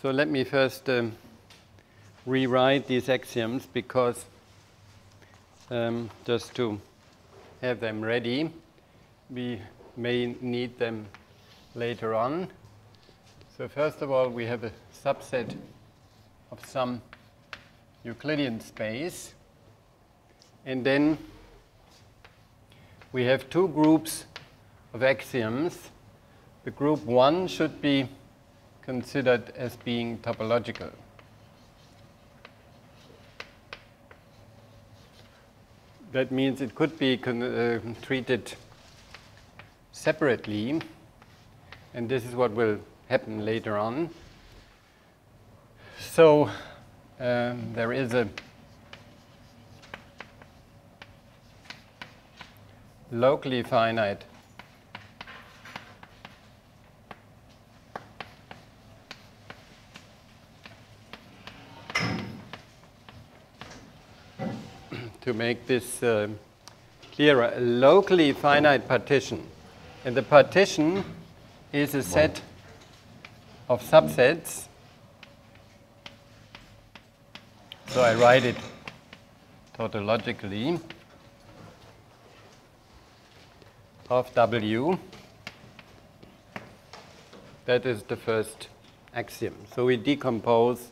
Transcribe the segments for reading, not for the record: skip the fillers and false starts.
So let me first rewrite these axioms, because just to have them ready, we may need them later on. So first of all, we have a subset of some Euclidean space, and then we have two groups of axioms. The group 1 should be considered as being topological. That means it could be treated separately, and this is what will happen later on. So there is a locally finite to make this clearer, a locally finite partition. And the partition is a set of subsets. So I write it tautologically of W. That is the first axiom. So we decompose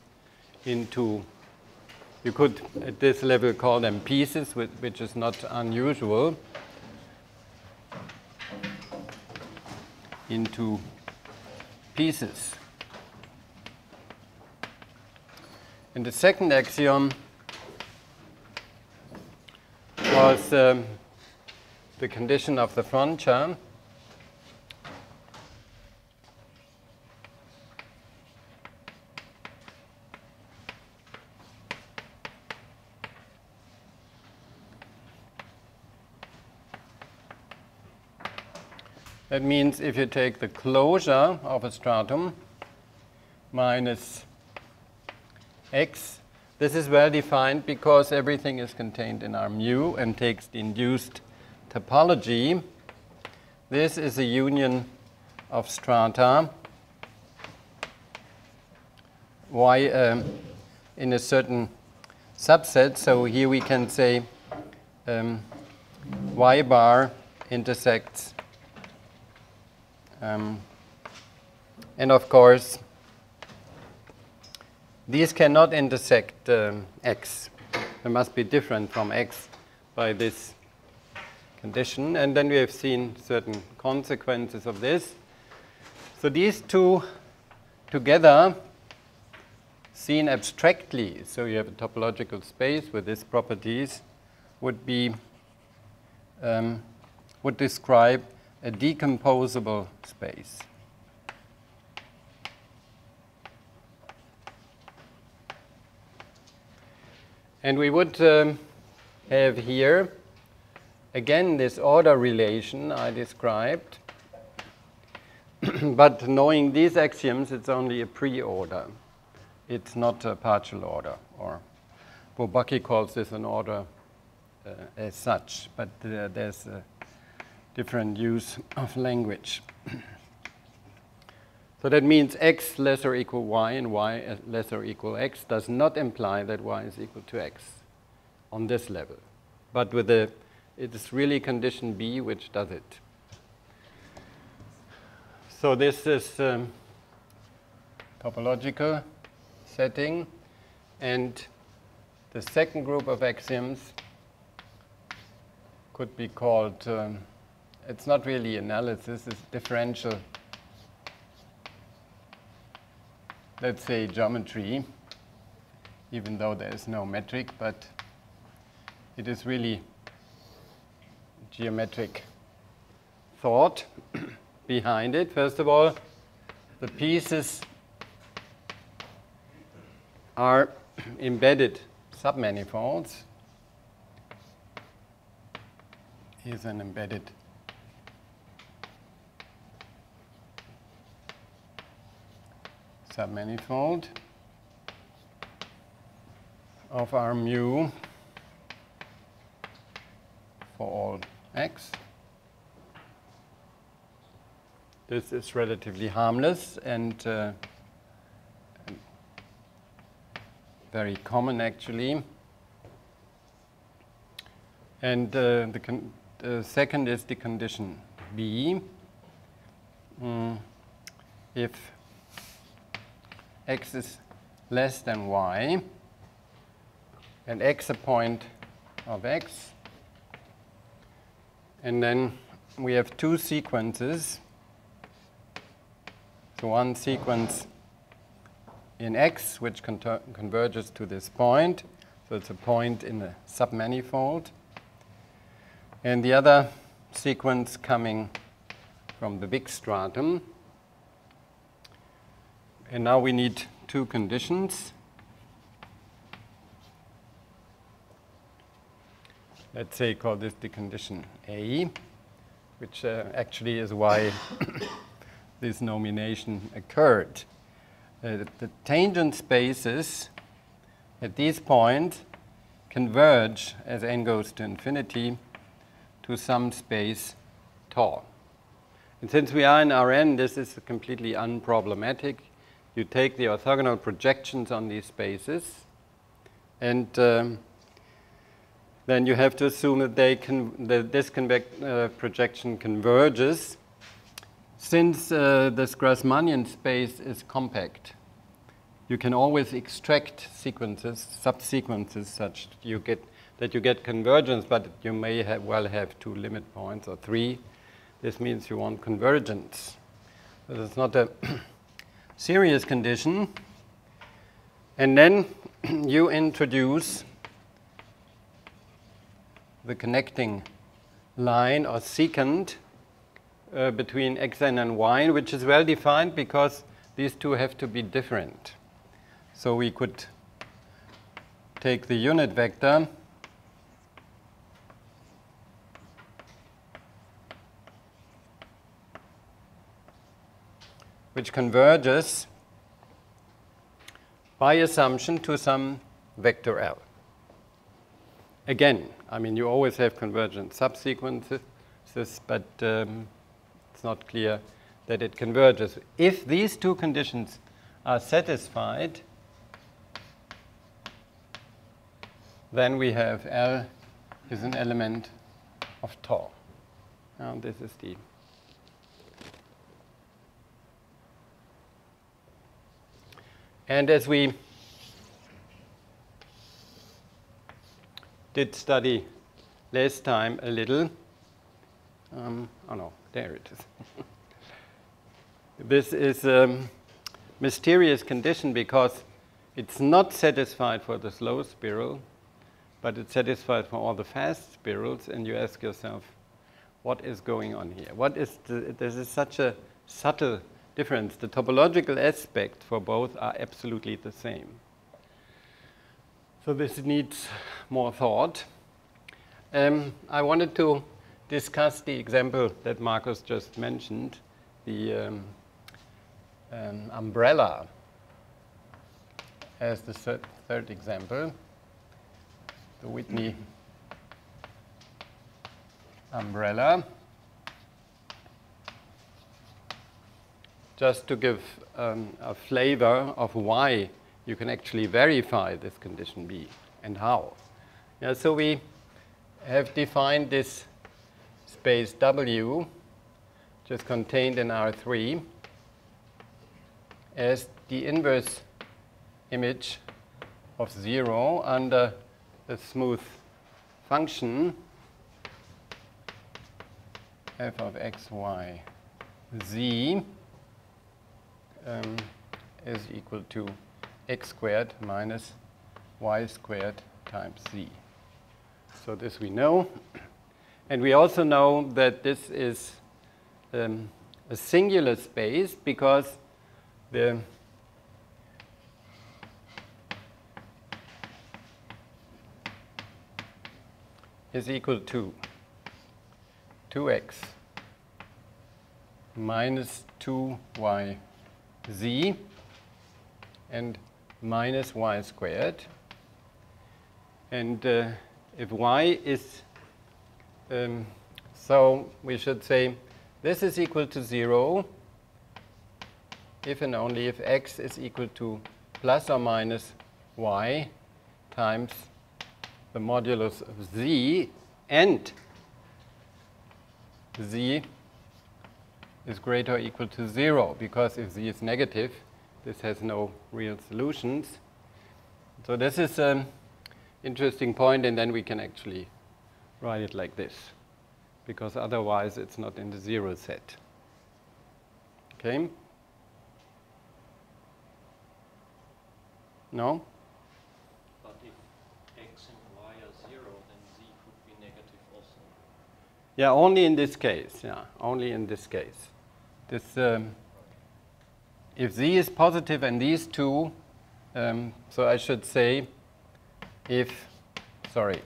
into, you could at this level call them pieces, which is not unusual, into pieces. And the second axiom was the condition of the frontier. That means if you take the closure of a stratum minus x, this is well defined because everything is contained in our mu and takes the induced topology. This is a union of strata y in a certain subset. So here we can say y bar intersects and of course these cannot intersect x. They must be different from x by this condition. And then we have seen certain consequences of this. So these two together, seen abstractly, so you have a topological space with these properties, would describe a decomposable space. And we would have here, again, this order relation I described. But knowing these axioms, it's only a pre-order. It's not a partial order. Or Bourbaki calls this an order as such. But there's a different use of language. So that means x less or equal y and y less or equal x does not imply that y is equal to x on this level. But with it is really condition B which does it. So this is topological setting. And the second group of axioms could be called, it's not really analysis, it's differential, let's say geometry, even though there is no metric, but it is really geometric thought behind it. First of all, the pieces are embedded submanifolds. Here's an embedded submanifold of our mu for all x. This is relatively harmless and very common actually. And the second is the condition B. If x is less than y, and x a point of x, and then we have two sequences. So one sequence in x, which converges to this point. So it's a point in a submanifold. And the other sequence coming from the big stratum. And now we need two conditions. Let's say call this the condition A, which actually is why this nomination occurred. The tangent spaces at these points converge as n goes to infinity to some space tau. And since we are in Rn, this is completely unproblematic. You take the orthogonal projections on these spaces, and then you have to assume that this projection converges. Since this Grassmannian space is compact, you can always extract sequences, subsequences, such that you get convergence, but you may well have two limit points or three. This means you want convergence. This is not a serious condition. And then you introduce the connecting line or secant between xn and y, which is well defined because these two have to be different. So we could take the unit vector which converges by assumption to some vector L. Again, I mean, you always have convergent subsequences, but it's not clear that it converges. If these two conditions are satisfied, then we have L is an element of tau. Now this is the and as we did study last time a little, oh no, there it is. This is a mysterious condition because it's not satisfied for the slow spiral, but it's satisfied for all the fast spirals, and you ask yourself, what is going on here? This is such a subtle difference. The topological aspects for both are absolutely the same. So this needs more thought. I wanted to discuss the example that Marcus just mentioned, the umbrella, as the third example, the Whitney umbrella. Just to give a flavor of why you can actually verify this condition B and how. Yeah, so we have defined this space W, which is contained in R3, as the inverse image of 0 under a smooth function f of x, y, z is equal to x squared minus y squared times z. So this we know. And we also know that this is a singular space because the is equal to 2x minus 2y z and minus y squared. And if y is, so we should say this is equal to 0 if and only if x is equal to plus or minus y times the modulus of z, and z is greater or equal to 0, because if z is negative, this has no real solutions. So this is an interesting point, and then we can actually write it like this, because otherwise it's not in the 0 set. Okay? No? But if x and y are 0, then z could be negative also. Yeah, only in this case. Yeah, only in this case. This, if z is positive and these two, so I should say, if, sorry,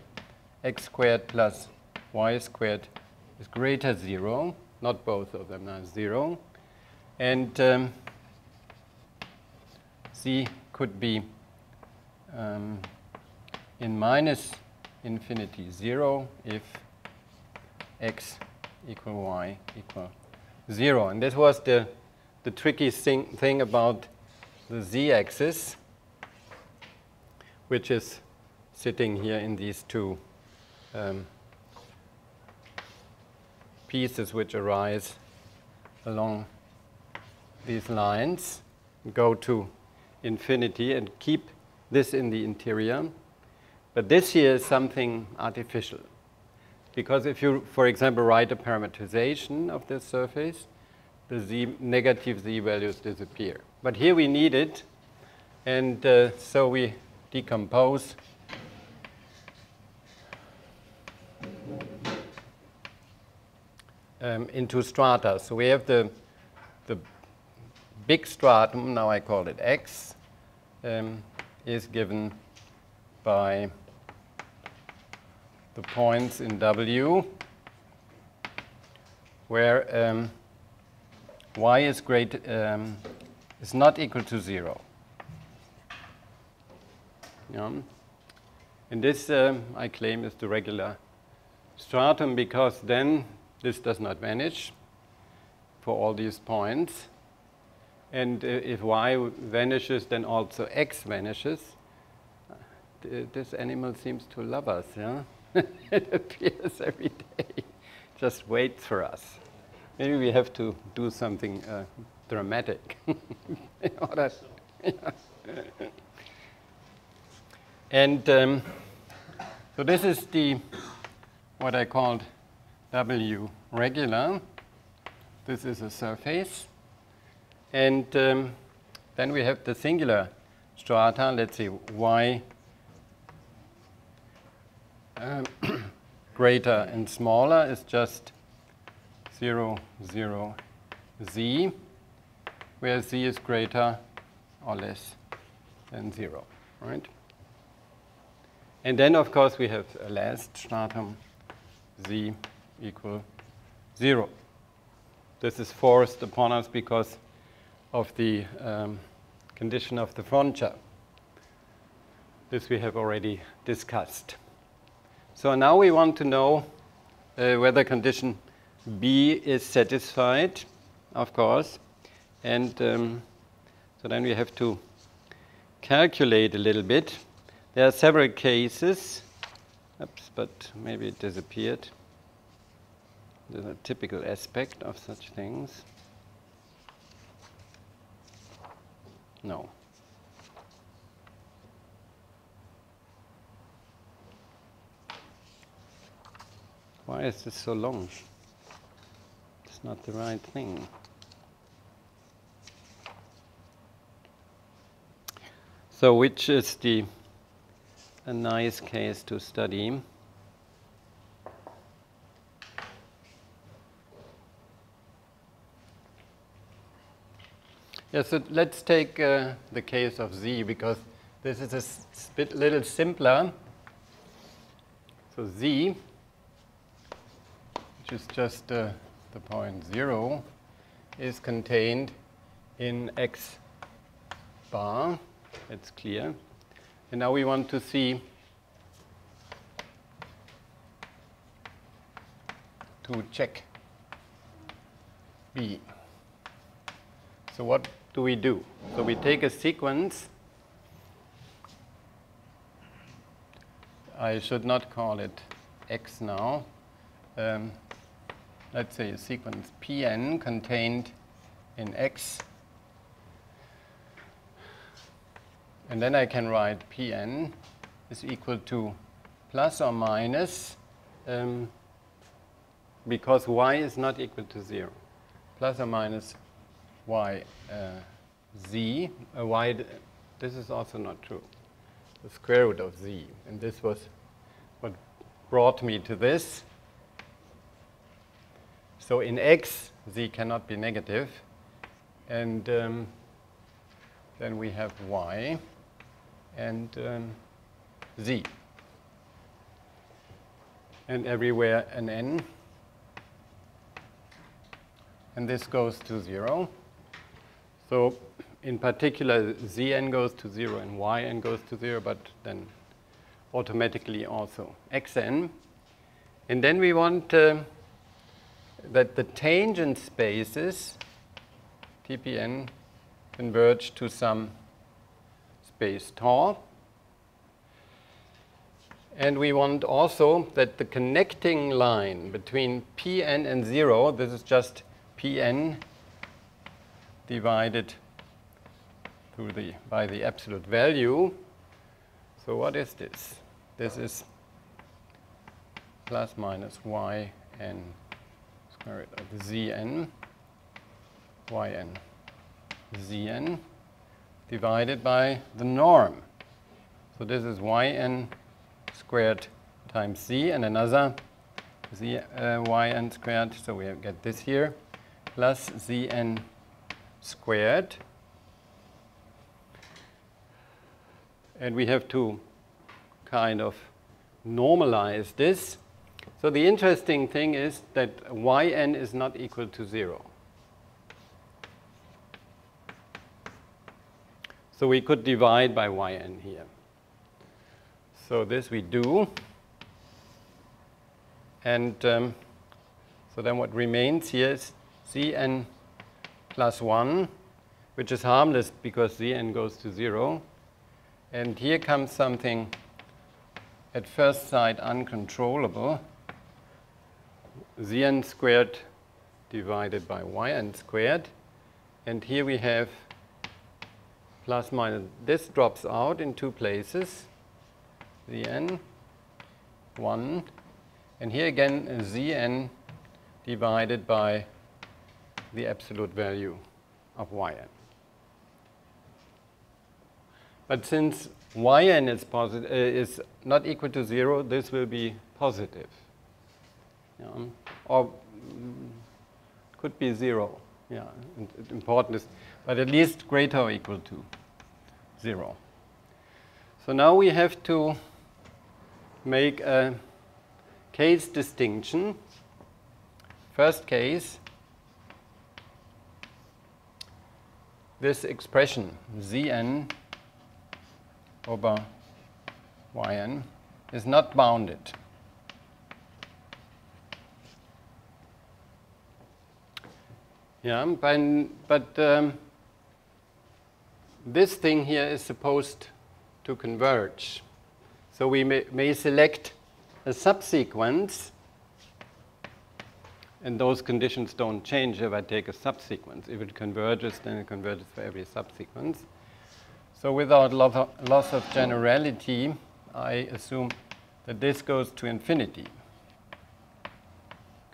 x squared plus y squared is greater 0, not both of them are 0, and z could be in minus infinity 0 if x equal y equal 0. And this was the tricky thing about the z-axis, which is sitting here in these two pieces which arise along these lines, go to infinity and keep this in the interior. But this here is something artificial, because if you, for example, write a parameterization of this surface, the negative z values disappear. But here we need it, and so we decompose into strata. So we have the big stratum, now I call it x, is given by the points in W where y is is not equal to 0. Yeah. And this, I claim, is the regular stratum, because then this does not vanish for all these points. And if y vanishes, then also x vanishes. This animal seems to love us, yeah? It appears every day, just waits for us. Maybe we have to do something dramatic in order. And so this is what I called W regular. This is a surface. And then we have the singular strata. Let's see, y greater and smaller is just 0, 0, z, where z is greater or less than 0, right? And then, of course, we have a last stratum, z equal 0. This is forced upon us because of the condition of the frontier. This we have already discussed. So now we want to know whether condition B is satisfied, of course. And so then we have to calculate a little bit. There are several cases. Oops, but maybe it disappeared. There's a typical aspect of such things. No. Why is this so long? It's not the right thing. So which is a nice case to study? Yeah, so let's take the case of Z, because this is a little simpler. So Z, which is just the point 0, is contained in X bar. That's clear. And now we want to see to check B. So what do we do? So we take a sequence I should not call it X now. Let's say a sequence Pn contained in X. And then I can write Pn is equal to plus or minus, because y is not equal to 0, plus or minus y z. This is also not true. The square root of z. And this was what brought me to this. So in X, z cannot be negative. And then we have y and z. And everywhere an n. And this goes to 0. So in particular, Zn goes to 0 and Yn goes to 0, but then automatically also Xn. And then we want that the tangent spaces, Tpn, converge to some space tau. And we want also that the connecting line between Pn and 0, this is just Pn divided by the absolute value. So what is this? This is plus minus yn square root of zn, yn zn divided by the norm. So this is yn squared times z and another yn squared. So we get this here plus zn squared. And we have to kind of normalize this. So the interesting thing is that yn is not equal to 0. So we could divide by yn here. So this we do. And so then what remains here is Zn plus 1, which is harmless because Zn goes to 0. And here comes something at first sight uncontrollable. Zn squared divided by yn squared. And here we have plus minus. This drops out in two places. Zn, 1. And here again, Zn divided by the absolute value of yn. But since yn is not equal to 0, this will be positive. Yeah. Or could be 0. Yeah, important is, but at least greater or equal to 0. So now we have to make a case distinction. First case, this expression Zn over yn is not bounded. Yeah, but this thing here is supposed to converge. So we may select a subsequence, and those conditions don't change if I take a subsequence. If it converges, then it converges for every subsequence. So without loss of generality, I assume that this goes to infinity.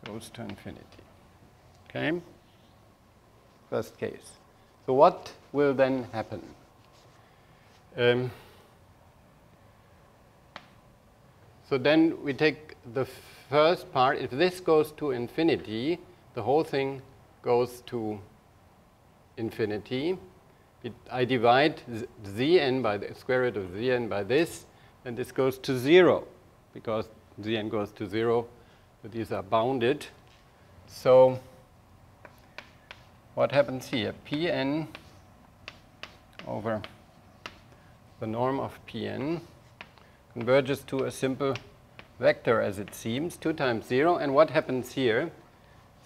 Goes to infinity. Okay? First case. So what will then happen? So then we take the first part. If this goes to infinity, the whole thing goes to infinity. I divide Zn by the square root of Zn by this, and this goes to 0, because Zn goes to 0, but these are bounded. So what happens here? Pn over the norm of Pn converges to a simple vector, as it seems, 2 times 0. And what happens here?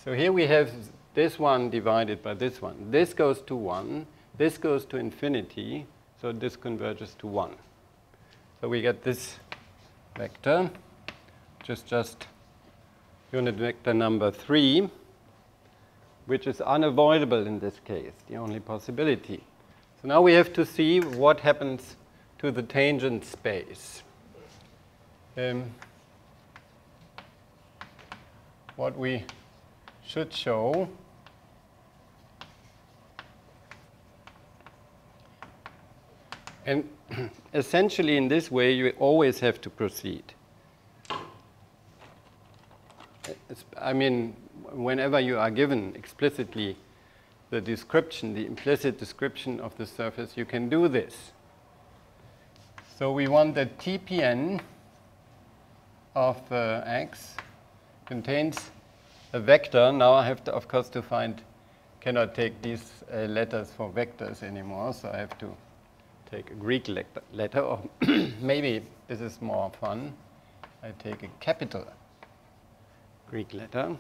So here we have this one divided by this one. This goes to 1. This goes to infinity. So this converges to 1. So we get this vector, which is just unit vector number 3, which is unavoidable in this case, the only possibility. So now we have to see what happens to the tangent space. What we should show and essentially in this way you always have to proceed. I mean, whenever you are given explicitly the description, the implicit description of the surface, you can do this. So we want that Tpn of x contains a vector. Now I have to, of course, to find, cannot take these letters for vectors anymore, so I have to take a Greek letter, or maybe this is more fun. I take a capital Greek letter.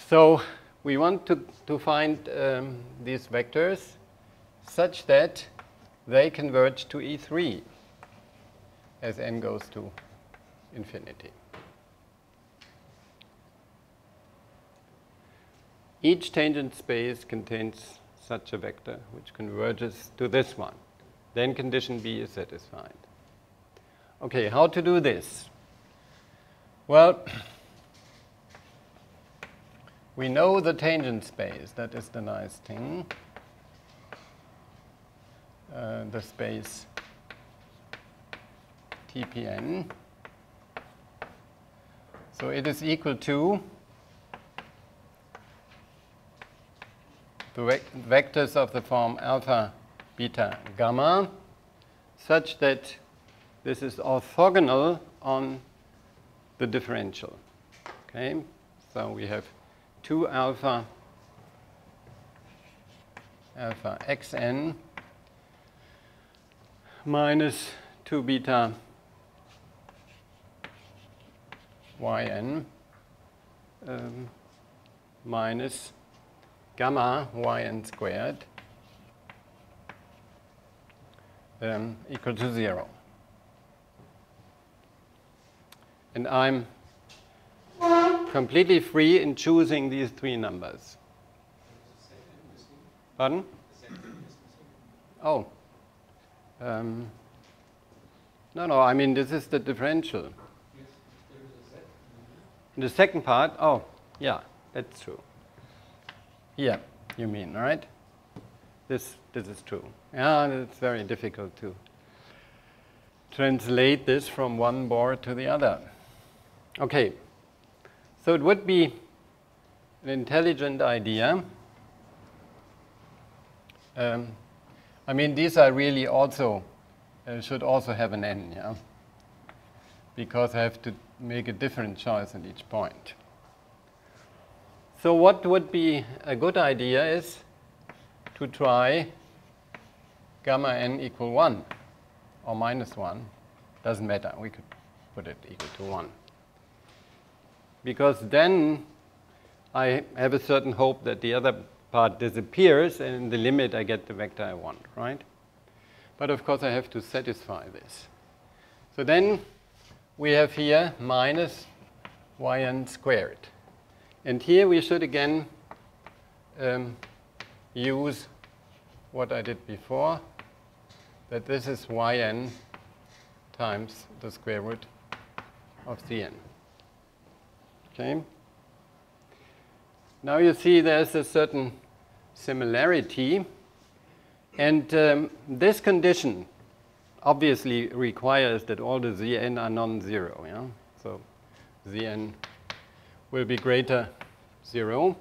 So we want to find these vectors such that they converge to E3 as n goes to infinity. Each tangent space contains such a vector which converges to this one. Then condition B is satisfied. Okay, how to do this? Well, we know the tangent space. That is the nice thing. The space Tpn. So it is equal to the vectors of the form alpha, beta, gamma, such that this is orthogonal on the differential. Okay, so we have 2 alpha xn minus 2 beta yn minus gamma yn squared equal to 0. And I'm completely free in choosing these 3 numbers. Pardon? Oh. No, I mean, this is the differential. The second part, oh, yeah, that's true. Yeah, you mean, right? This is true. Yeah, it's very difficult to translate this from one board to the other. Okay, so it would be an intelligent idea. I mean, these are really also, should also have an n, yeah? Because I have to make a different choice at each point. So what would be a good idea is to try gamma n equal 1 or minus 1. Doesn't matter, we could put it equal to 1. Because then I have a certain hope that the other part disappears, and in the limit I get the vector I want, right? But of course I have to satisfy this. So then we have here minus yn squared. And here we should again use what I did before, that this is yn times the square root of Cn. Okay? Now you see there's a certain similarity, and this condition obviously requires that all the Zn are non-zero. Yeah? So Zn will be greater 0.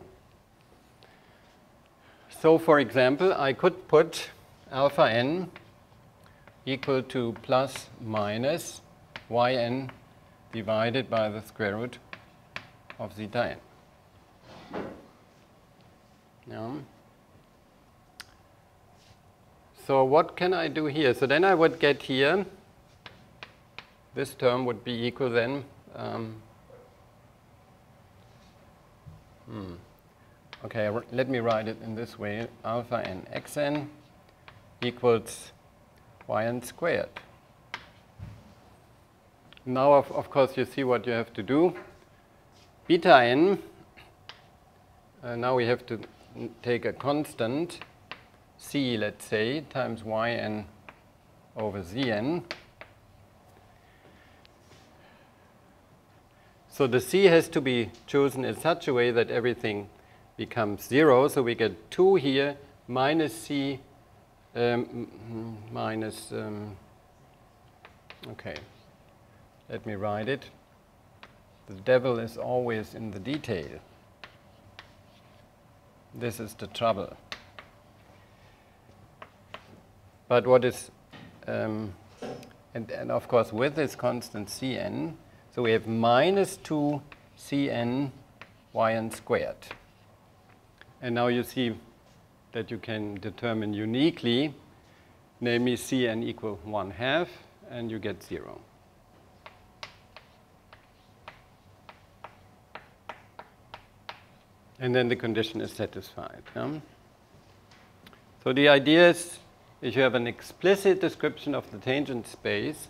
So for example, I could put alpha n equal to plus minus yn divided by the square root of zeta n. Yeah. So what can I do here? So then I would get here, this term would be equal then, okay, let me write it in this way. Alpha n xn equals yn squared. Now, of course, you see what you have to do. Beta n, now we have to take a constant, c, let's say, times yn over zn. So the c has to be chosen in such a way that everything becomes 0. So we get 2 here minus c minus, okay, let me write it. The devil is always in the detail. This is the trouble. But what is, and of course with this constant cn, so we have minus 2 cn yn squared. And now you see that you can determine uniquely, namely cn equal 1/2, and you get 0. And then the condition is satisfied. Yeah? So the idea is, if you have an explicit description of the tangent space,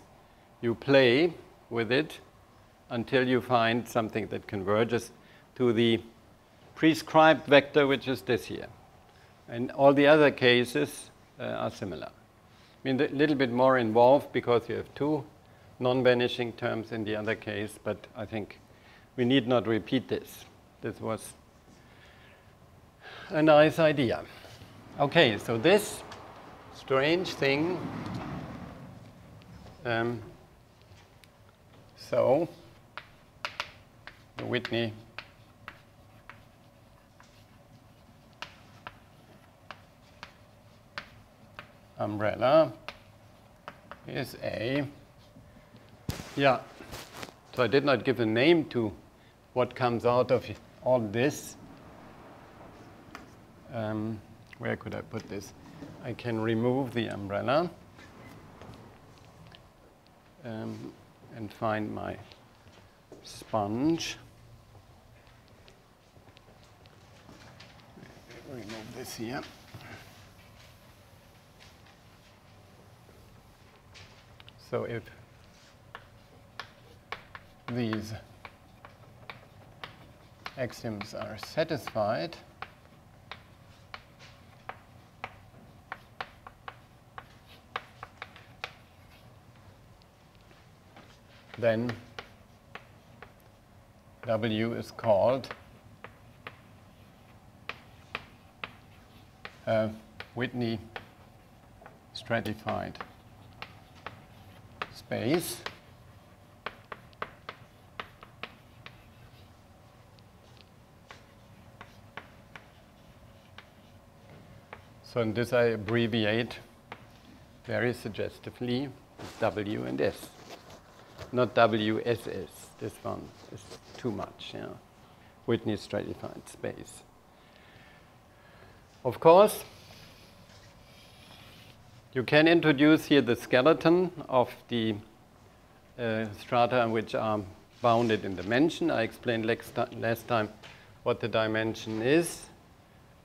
you play with it until you find something that converges to the prescribed vector, which is this here. And all the other cases are similar. I mean, a little bit more involved because you have 2 non-vanishing terms in the other case, but I think we need not repeat this. This was a nice idea. Okay, so this strange thing, so the Whitney umbrella is a, yeah, so I did not give a name to what comes out of all this. Where could I put this? I can remove the umbrella and find my sponge. Remove this here. So if these axioms are satisfied, then W is called a Whitney stratified space. So in this I abbreviate very suggestively W and S. Not WSS. This one is too much. Yeah. Whitney stratified space. Of course, you can introduce here the skeleton of the strata which are bounded in dimension. I explained last time what the dimension is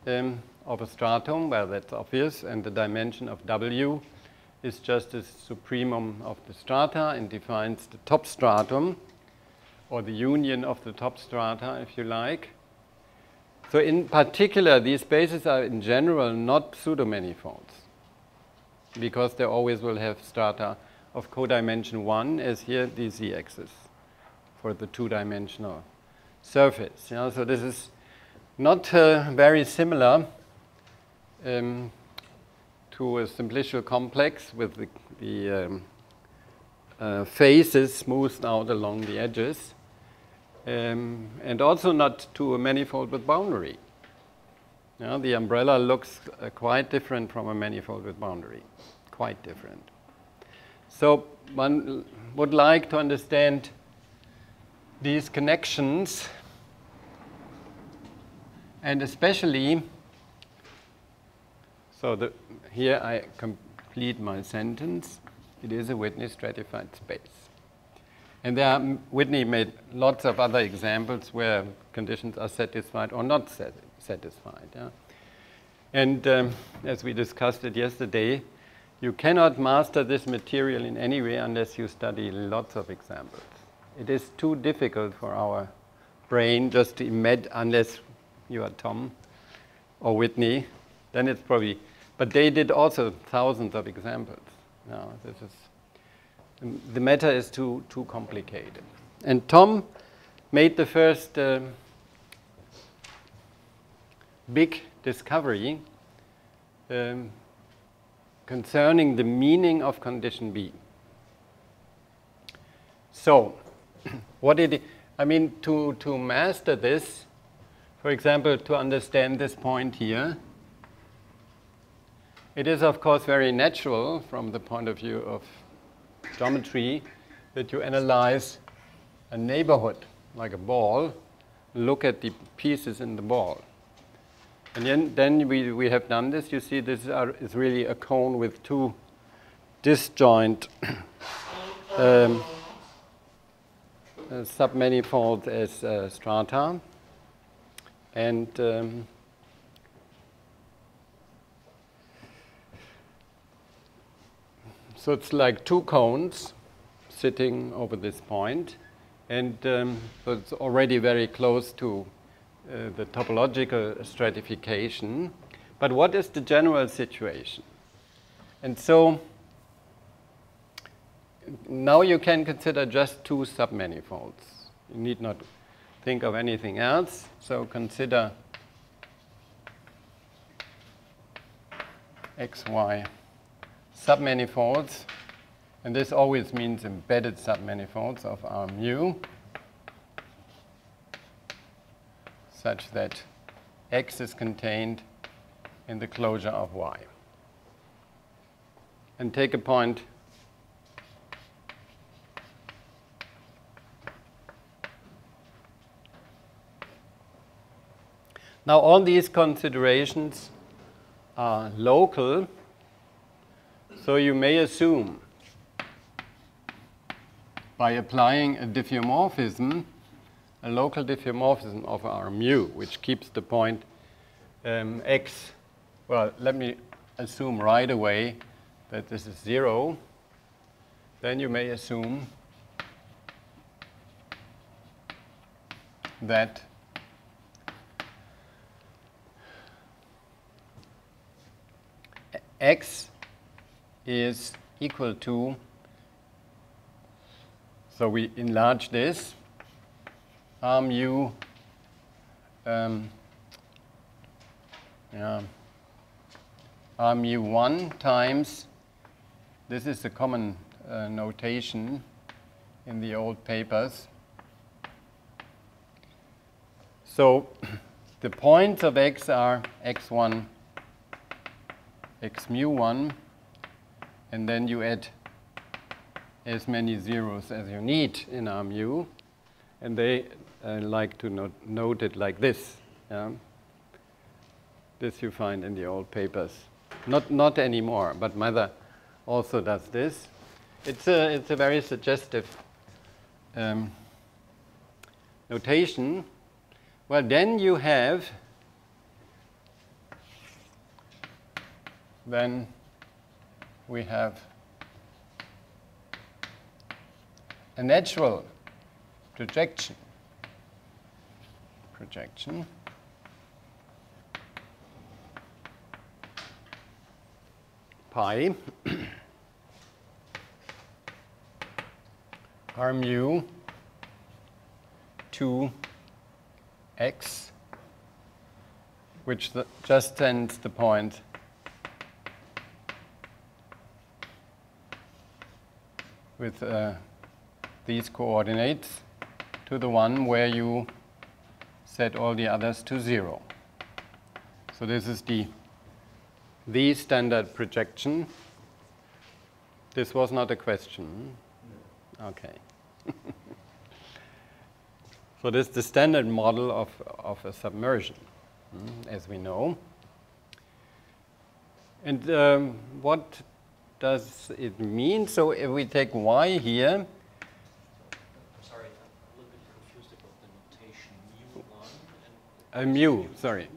of a stratum. Well, that's obvious. And the dimension of W is just the supremum of the strata and defines the top stratum, or the union of the top strata, if you like. So in particular, these spaces are in general not pseudomanifolds, because they always will have strata of codimension 1, as here the z-axis for the 2-dimensional surface. Yeah? So this is not very similar to a simplicial complex with the faces smoothed out along the edges, and also not to a manifold with boundary. Yeah, the umbrella looks quite different from a manifold with boundary, quite different. So one would like to understand these connections, and especially, so here I complete my sentence. It is a Whitney stratified space. And Whitney made lots of other examples where conditions are satisfied or not satisfied. Yeah? And as we discussed it yesterday, you cannot master this material in any way unless you study lots of examples. It is too difficult for our brain just to imagine, unless you are Tom or Whitney, then it's probably, but they did also thousands of examples. No, this is, the matter is too complicated. And Tom made the first big discovery concerning the meaning of condition B. So, what did he, I mean, to master this, for example, to understand this point here, it is of course very natural from the point of view of geometry that you analyze a neighborhood like a ball, look at the pieces in the ball. And then we have done this. You see, this is really a cone with two disjoint submanifolds as strata. And so it's like two cones sitting over this point. And so it's already very close to the topological stratification. But what is the general situation? And so now you can consider just two submanifolds. You need not think of anything else. So consider XY submanifolds. And this always means embedded submanifolds of R mu, such that X is contained in the closure of Y. And take a point now. All these considerations are local, so you may assume by applying a diffeomorphism, a local diffeomorphism of R mu, which keeps the point X. Well, let me assume right away that this is 0. Then you may assume that X is equal to, so we enlarge this, R mu R mu 1 times, this is the common notation in the old papers. So the points of X are X1, X mu 1, and then you add as many zeros as you need in R mu, and they like to note it like this. Yeah? This you find in the old papers. Not anymore, but Mother also does this. It's a very suggestive notation. Well, then you have we have a natural projection pi R mu 2 X, which just sends the point with these coordinates to the one where you set all the others to 0. So this is the standard projection. This was not a question. No. Okay. So this is the standard model of a submersion, as we know. And what does it mean? So if we take Y here. I'm sorry, I'm a little bit confused about the notation mu 1 and Mu, sorry.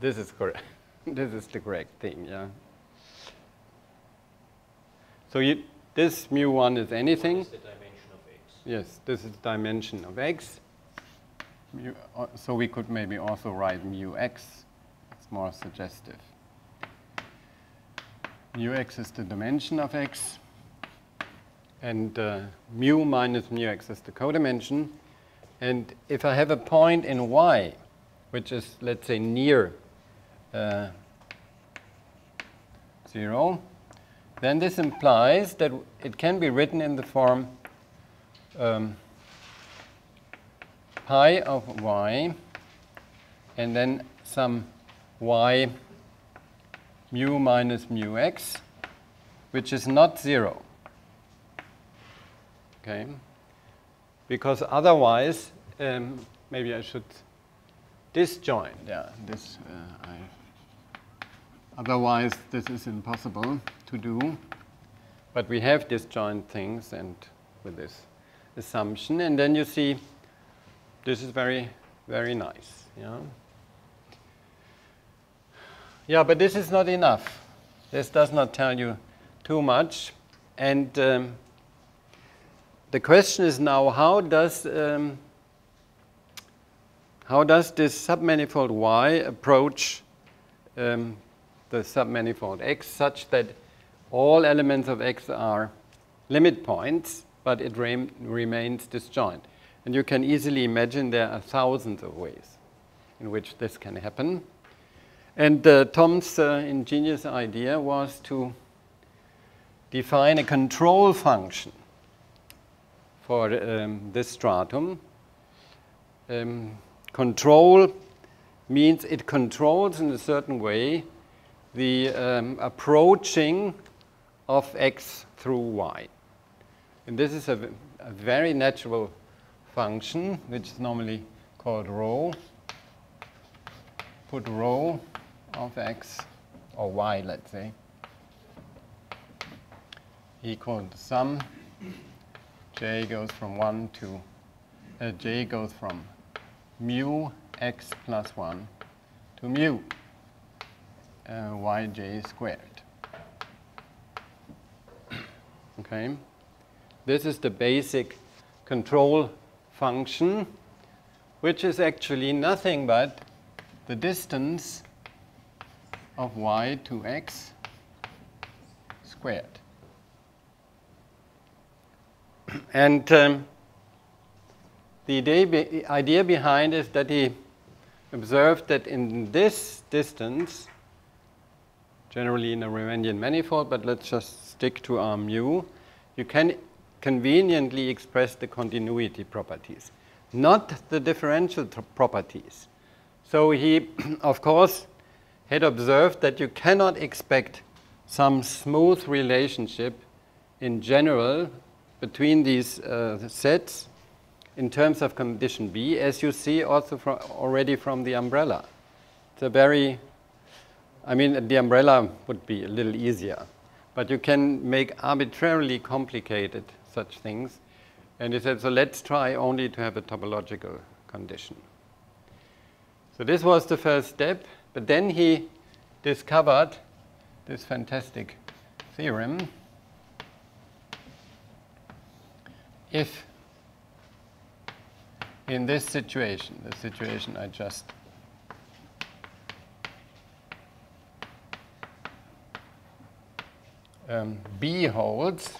This is correct. This is the correct thing, yeah. So this mu1 is anything. What is the dimension of x? Yes, this is the dimension of x. So we could maybe also write mu x. It's more suggestive. Mu x is the dimension of x. And mu minus mu x is the codimension. And if I have a point in y, which is, let's say, near 0, then this implies that it can be written in the form pi of y, and then some y mu minus mu x, which is not 0. Okay? Because otherwise, maybe I should disjoin. Yeah, otherwise, this is impossible to do. But we have disjoint things, and with this assumption, and then you see this is very, very nice. Yeah. Yeah, but this is not enough. This does not tell you too much, and the question is now, how does this submanifold Y approach the submanifold X such that all elements of X are limit points, but it remains disjoint? And you can easily imagine there are thousands of ways in which this can happen. And Tom's ingenious idea was to define a control function for this stratum. Control means it controls in a certain way the approaching of x through y. And this is a very natural function, which is normally called rho. Put rho of x, or y, let's say, equal to sum. J goes from 1 to, J goes from mu x plus 1 to mu yj squared. Okay? This is the basic control function, which is actually nothing but the distance of y to x squared. And the idea behind is that he observed that in this distance, generally in a Riemannian manifold, but let's just stick to our mu, you can conveniently express the continuity properties, not the differential properties. So he, of course, had observed that you cannot expect some smooth relationship in general between these sets in terms of condition B, as you see also already from the umbrella. It's a very, I mean, the umbrella would be a little easier, but you can make arbitrarily complicated such things. And he said, so let's try only to have a topological condition. So this was the first step, but then he discovered this fantastic theorem. If in this situation, the situation I just B holds,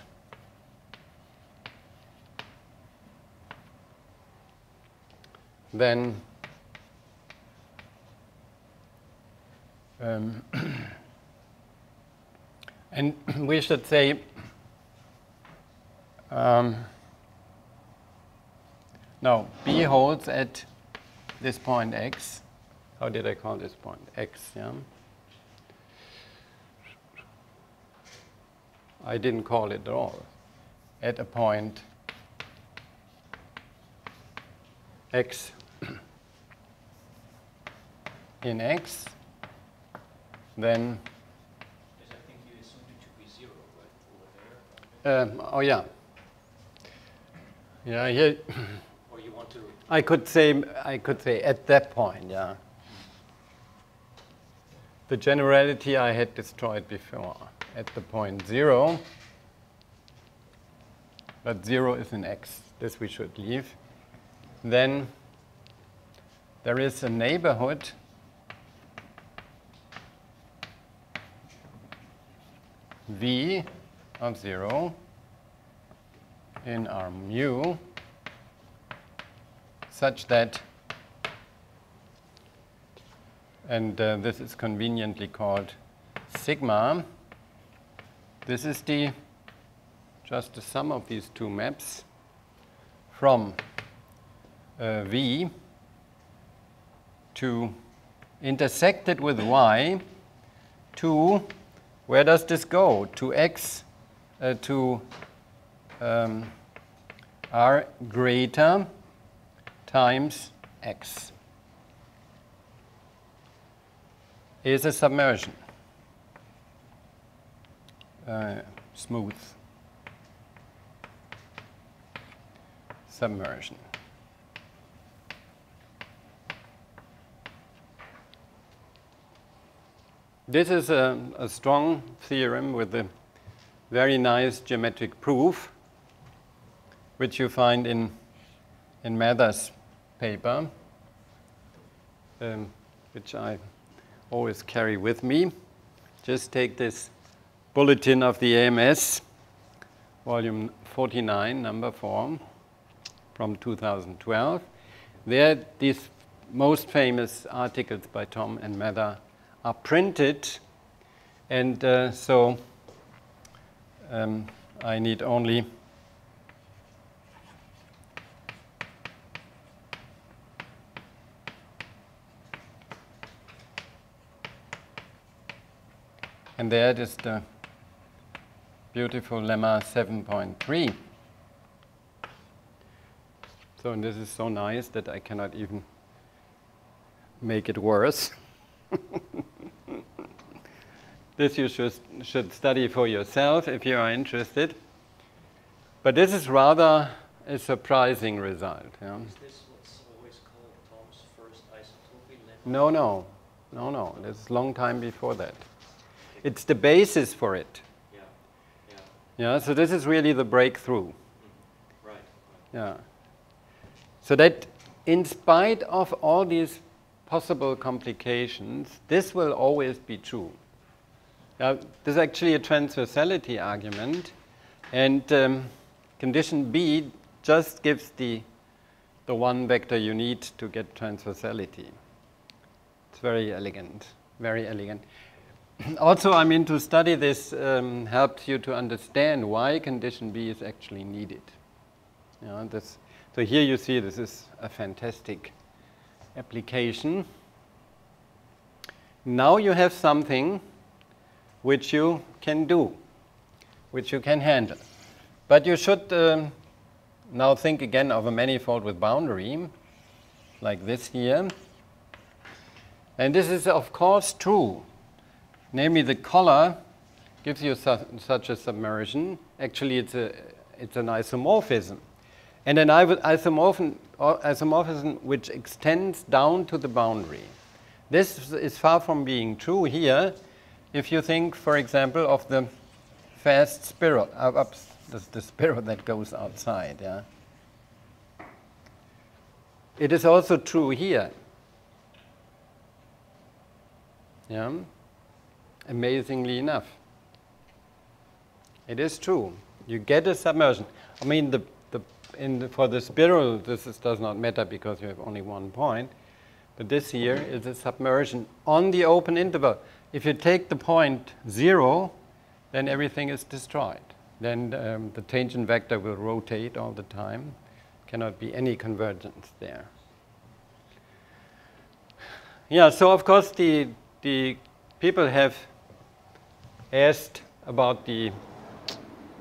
then and we should say no, B holds at this point x. How did I call this point? X, yeah? I didn't call it at all. At a point x in x, then Yes, I think you assumed it to be 0, right, over there. oh yeah. Yeah, here Or you want to... I could say at that point, yeah. the generality I had destroyed before at the point 0. But 0 is in X. This we should leave. Then there is a neighborhood V of 0 in our mu such that, and this is conveniently called sigma. This is just the sum of these two maps from V to intersected with Y to, where does this go? To X, to R greater times X is a submersion. Smooth submersion. This is a strong theorem with a very nice geometric proof, which you find in Mather's paper, which I always carry with me. Just take this bulletin of the AMS, volume 49, number 4, from 2012. There, these most famous articles by Tom and Mather are printed, and so I need only and there it is, the beautiful lemma 7.3. So, and this is so nice that I cannot even make it worse. This you should study for yourself if you are interested. But this is rather a surprising result. Yeah? Is this what's always called Tom's first isotopy lemma? No. This is a long time before that. It's the basis for it. Yeah, so this is really the breakthrough. Right. Yeah. So that in spite of all these possible complications, this will always be true. Now, this is actually a transversality argument, and condition B just gives the one vector you need to get transversality. It's very elegant, very elegant. Also, I mean, to study this helps you to understand why condition B is actually needed. You know, so here you see this is a fantastic application. Now you have something which you can do, which you can handle. But you should now think again of a manifold with boundary, like this here. And this is, of course, true. Namely, the color gives you such a submersion. Actually, it's an isomorphism. And an isomorphism which extends down to the boundary. This is far from being true here if you think, for example, of the fast spiral, the spiral that goes outside. Yeah? It is also true here. Yeah? Amazingly enough. It is true. You get a submersion. I mean, for the spiral, this does not matter because you have only one point. But this here is a submersion on the open interval. If you take the point 0, then everything is destroyed. Then the tangent vector will rotate all the time. Cannot be any convergence there. Yeah, so of course the people have asked about the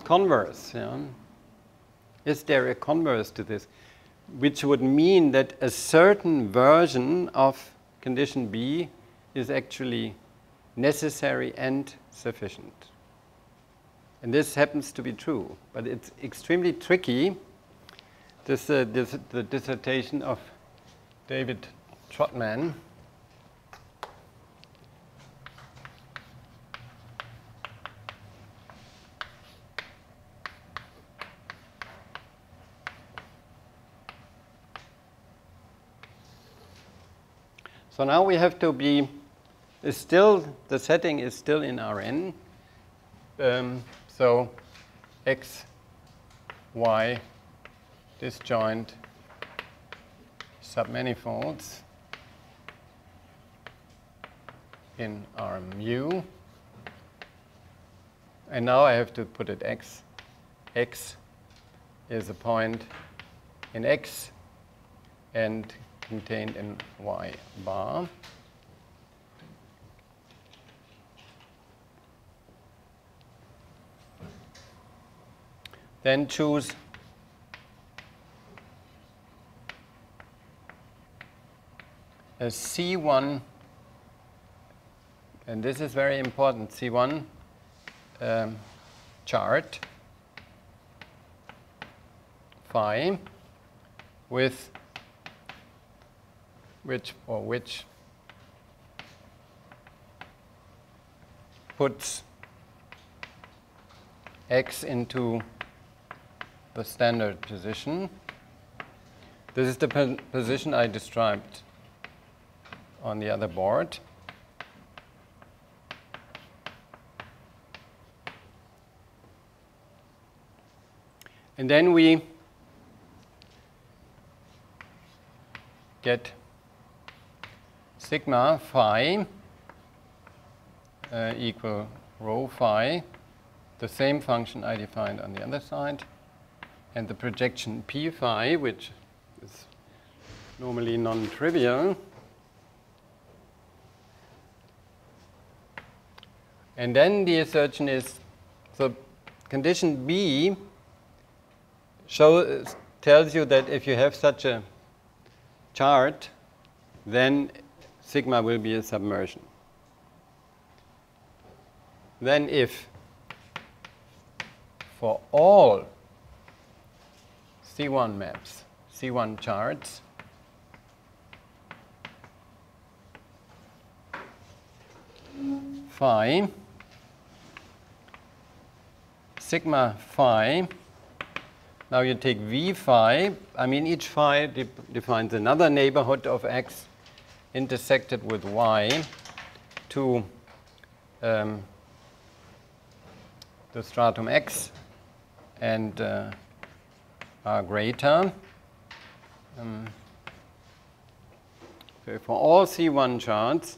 converse. Yeah? Is there a converse to this? Which would mean that a certain version of condition B is actually necessary and sufficient. And this happens to be true, but it's extremely tricky. The dissertation of David Trotman So now we have to be, is still, the setting is still in Rn. So x, y, disjoint submanifolds in R mu. And now I have to put it x. X is a point in X and contained in Y bar. Then choose a C1, and this is very important, C1 chart phi with which puts X into the standard position. This is the position I described on the other board. And then we get sigma phi equal rho phi, the same function I defined on the other side, and the projection p phi, which is normally non-trivial. And then the assertion is, so condition B tells you that if you have such a chart, then sigma will be a submersion. Then if for all C1 maps, C1 charts, phi, sigma phi, now you take V phi, I mean each phi defines another neighborhood of X intersected with Y to the stratum X and are greater. So for all C1 charts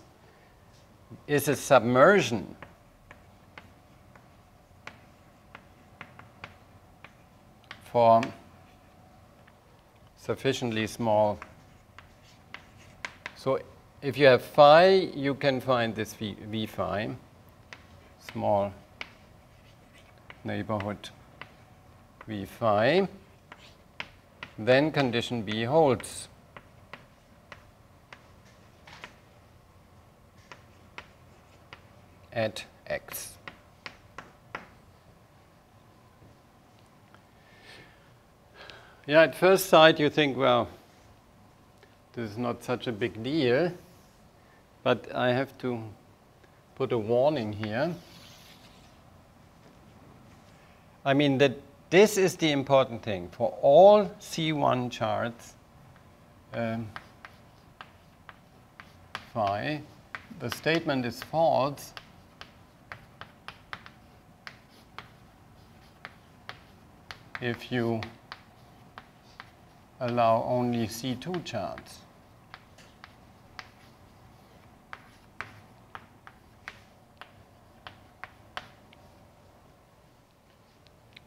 is a submersion for sufficiently small. So if you have phi, you can find this V phi, small neighborhood V phi. Then condition B holds. At X. Yeah, at first sight you think, well, this is not such a big deal, but I have to put a warning here. I mean that this is the important thing. For all C1 charts, phi, the statement is false if you allow only C2 charts.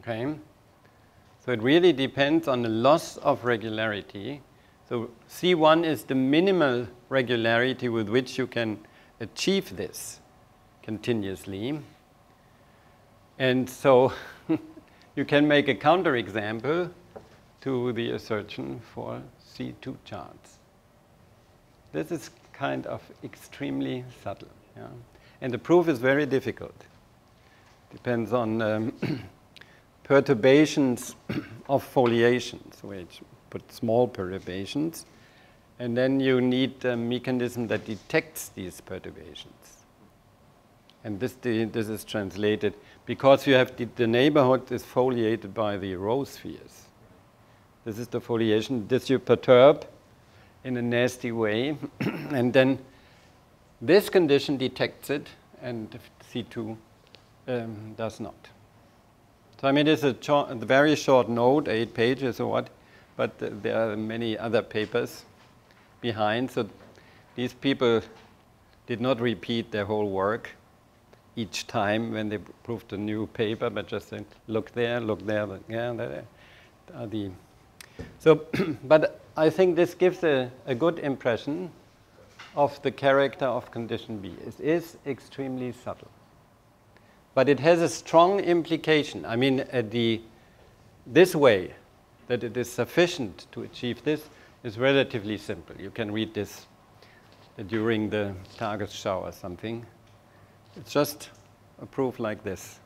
Okay, so it really depends on the loss of regularity. So C1 is the minimal regularity with which you can achieve this continuously. And so you can make a counterexample to the assertion for C2 charts. This is kind of extremely subtle. Yeah? And the proof is very difficult. Depends on perturbations of foliations, which put small perturbations. And then you need a mechanism that detects these perturbations. And this is translated because you have the neighborhood is foliated by the rho spheres. This is the foliation. This you perturb, in a nasty way. And then this condition detects it, and C2 does not. So I mean, it's a very short note, 8 pages or what, but there are many other papers behind. So these people did not repeat their whole work each time when they proved a new paper, but just said, look there, yeah, there are the. So, but I think this gives a good impression of the character of condition B. It is extremely subtle. But it has a strong implication. I mean, this way, that it is sufficient to achieve this, is relatively simple. You can read this during the Tagesschau or something. It's just a proof like this.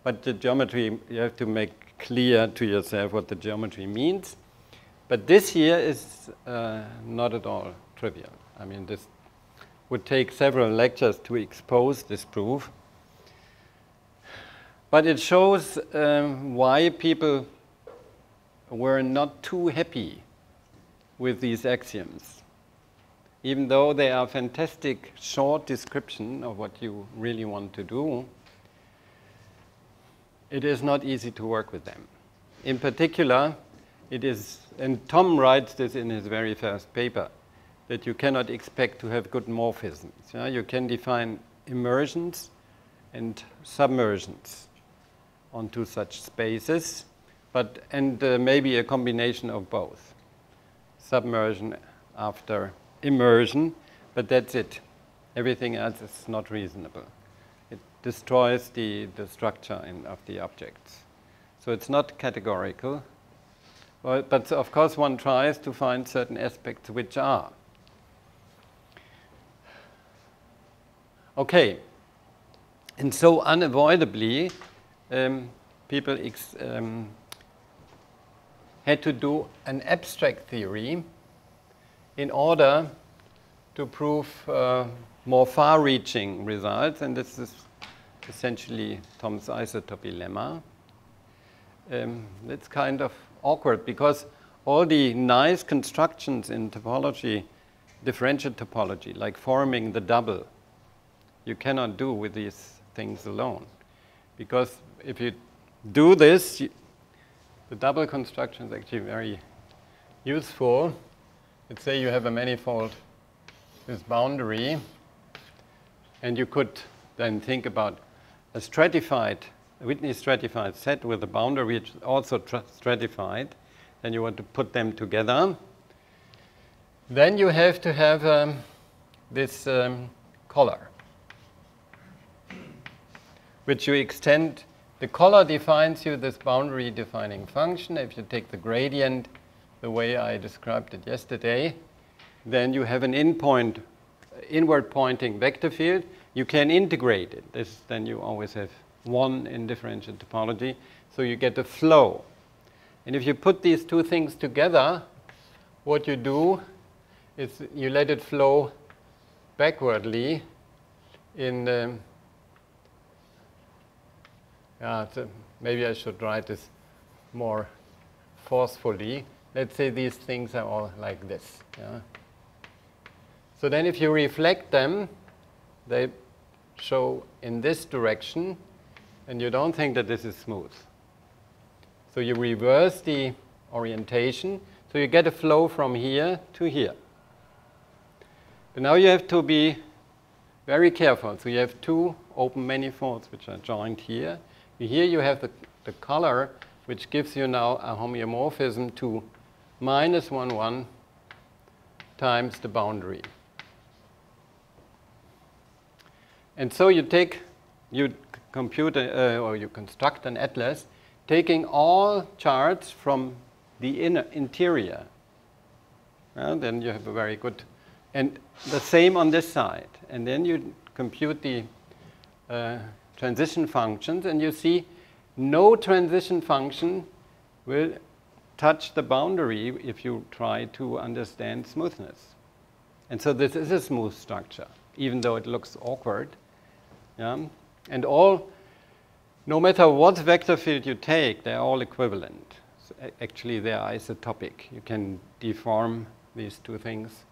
But the geometry, you have to make clear to yourself what the geometry means. But this here is not at all trivial. I mean, this would take several lectures to expose this proof. But it shows why people were not too happy with these axioms. Even though they are fantastic short description of what you really want to do, it is not easy to work with them. In particular, it is, and Tom writes this in his very first paper, that you cannot expect to have good morphisms. Yeah? You can define immersions and submersions onto such spaces, but maybe a combination of both. Submersion after immersion, but that's it. Everything else is not reasonable. It destroys the structure of the objects. So it's not categorical, but of course one tries to find certain aspects which are. Okay, and so unavoidably, people had to do an abstract theory in order to prove more far-reaching results, and this is essentially Tom's isotopy lemma. It's kind of awkward because all the nice constructions in topology, differential topology, like forming the double, you cannot do with these things alone. Because if you do this, the double construction is actually very useful. Let's say you have a manifold with boundary, and you could then think about a stratified, a Whitney stratified set with a boundary which is also stratified, and you want to put them together. Then you have to have this collar, which you extend. The collar defines you this boundary defining function. If you take the gradient the way I described it yesterday, then you have an inward pointing vector field. You can integrate it. Then you always have 1 in differential topology. So you get a flow. And if you put these two things together, what you do is you let it flow backwardly in maybe I should write this more forcefully. Let's say these things are all like this. Yeah? So then if you reflect them, they show in this direction, and you don't think that this is smooth. So you reverse the orientation, so you get a flow from here to here. But now you have to be very careful. So you have two open manifolds which are joined here. Here you have the color, which gives you now a homeomorphism to minus 1, 1 times the boundary. And so you construct an atlas taking all charts from the interior. Then you have a very good, and the same on this side. And then you compute the transition functions, and you see no transition function will touch the boundary if you try to understand smoothness. And so this is a smooth structure, even though it looks awkward. Yeah? And no matter what vector field you take, they're all equivalent. So actually, they are isotopic. You can deform these two things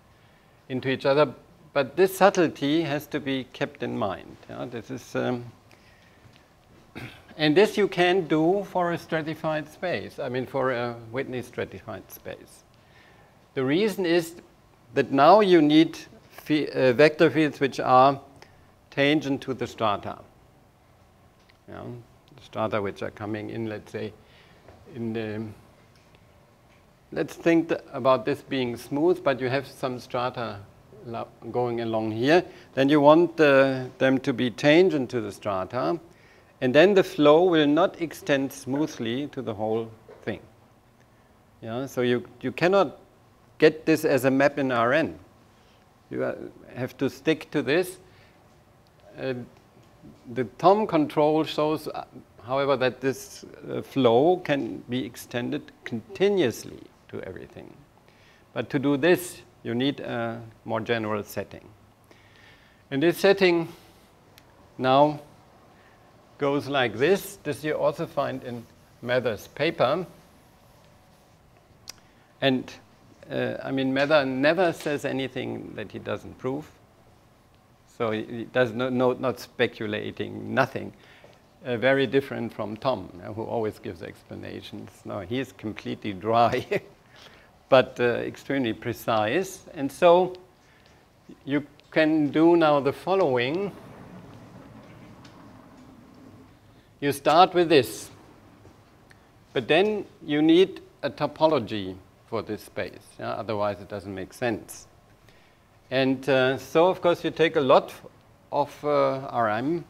into each other. But this subtlety has to be kept in mind. Yeah? This is, and this you can do for a stratified space, I mean for a Whitney stratified space. The reason is that now you need vector fields which are tangent to the strata. Yeah? The strata which are coming in, let's say, in the, let's think about this being smooth, but you have some strata going along here. Then you want them to be tangent to the strata, and then the flow will not extend smoothly to the whole thing. Yeah? So you cannot get this as a map in Rn. You have to stick to this. The Thom control shows, however, that this flow can be extended continuously to everything. But to do this, you need a more general setting. And this setting now goes like this. This you also find in Mather's paper. And I mean, Mather never says anything that he doesn't prove. So he does not speculating, nothing. Very different from Thom, who always gives explanations. No, he is completely dry, but extremely precise. And so you can do now the following. You start with this, but then you need a topology for this space. Yeah? Otherwise, it doesn't make sense. And so, of course, you take a lot of Rm,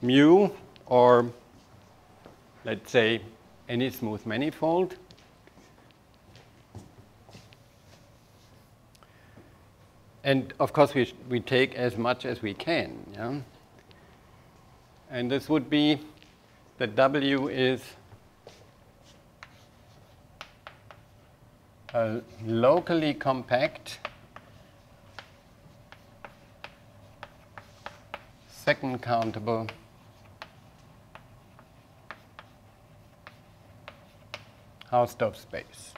mu, or let's say any smooth manifold. And of course, we take as much as we can. Yeah? And this would be that W is a locally compact second countable Hausdorff space.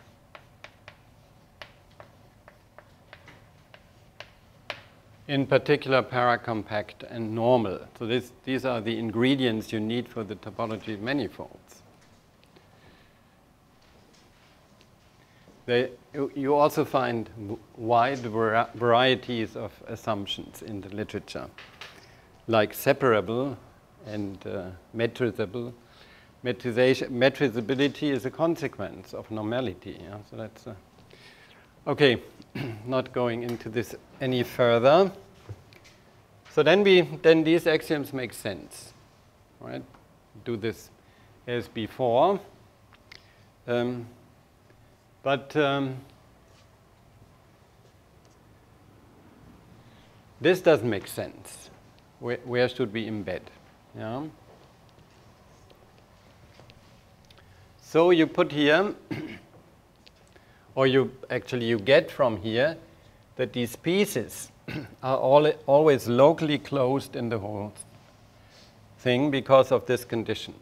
In particular, paracompact and normal. So these are the ingredients you need for the topology of manifolds. You also find wide varieties of assumptions in the literature, like separable and metrizable. Metrizability is a consequence of normality. Yeah? So that's okay. Not going into this any further. So then these axioms make sense, right? Do this as before, but this doesn't make sense. Where should we embed? Yeah. So you put here, or you get from here that these pieces are always locally closed in the whole thing because of this condition.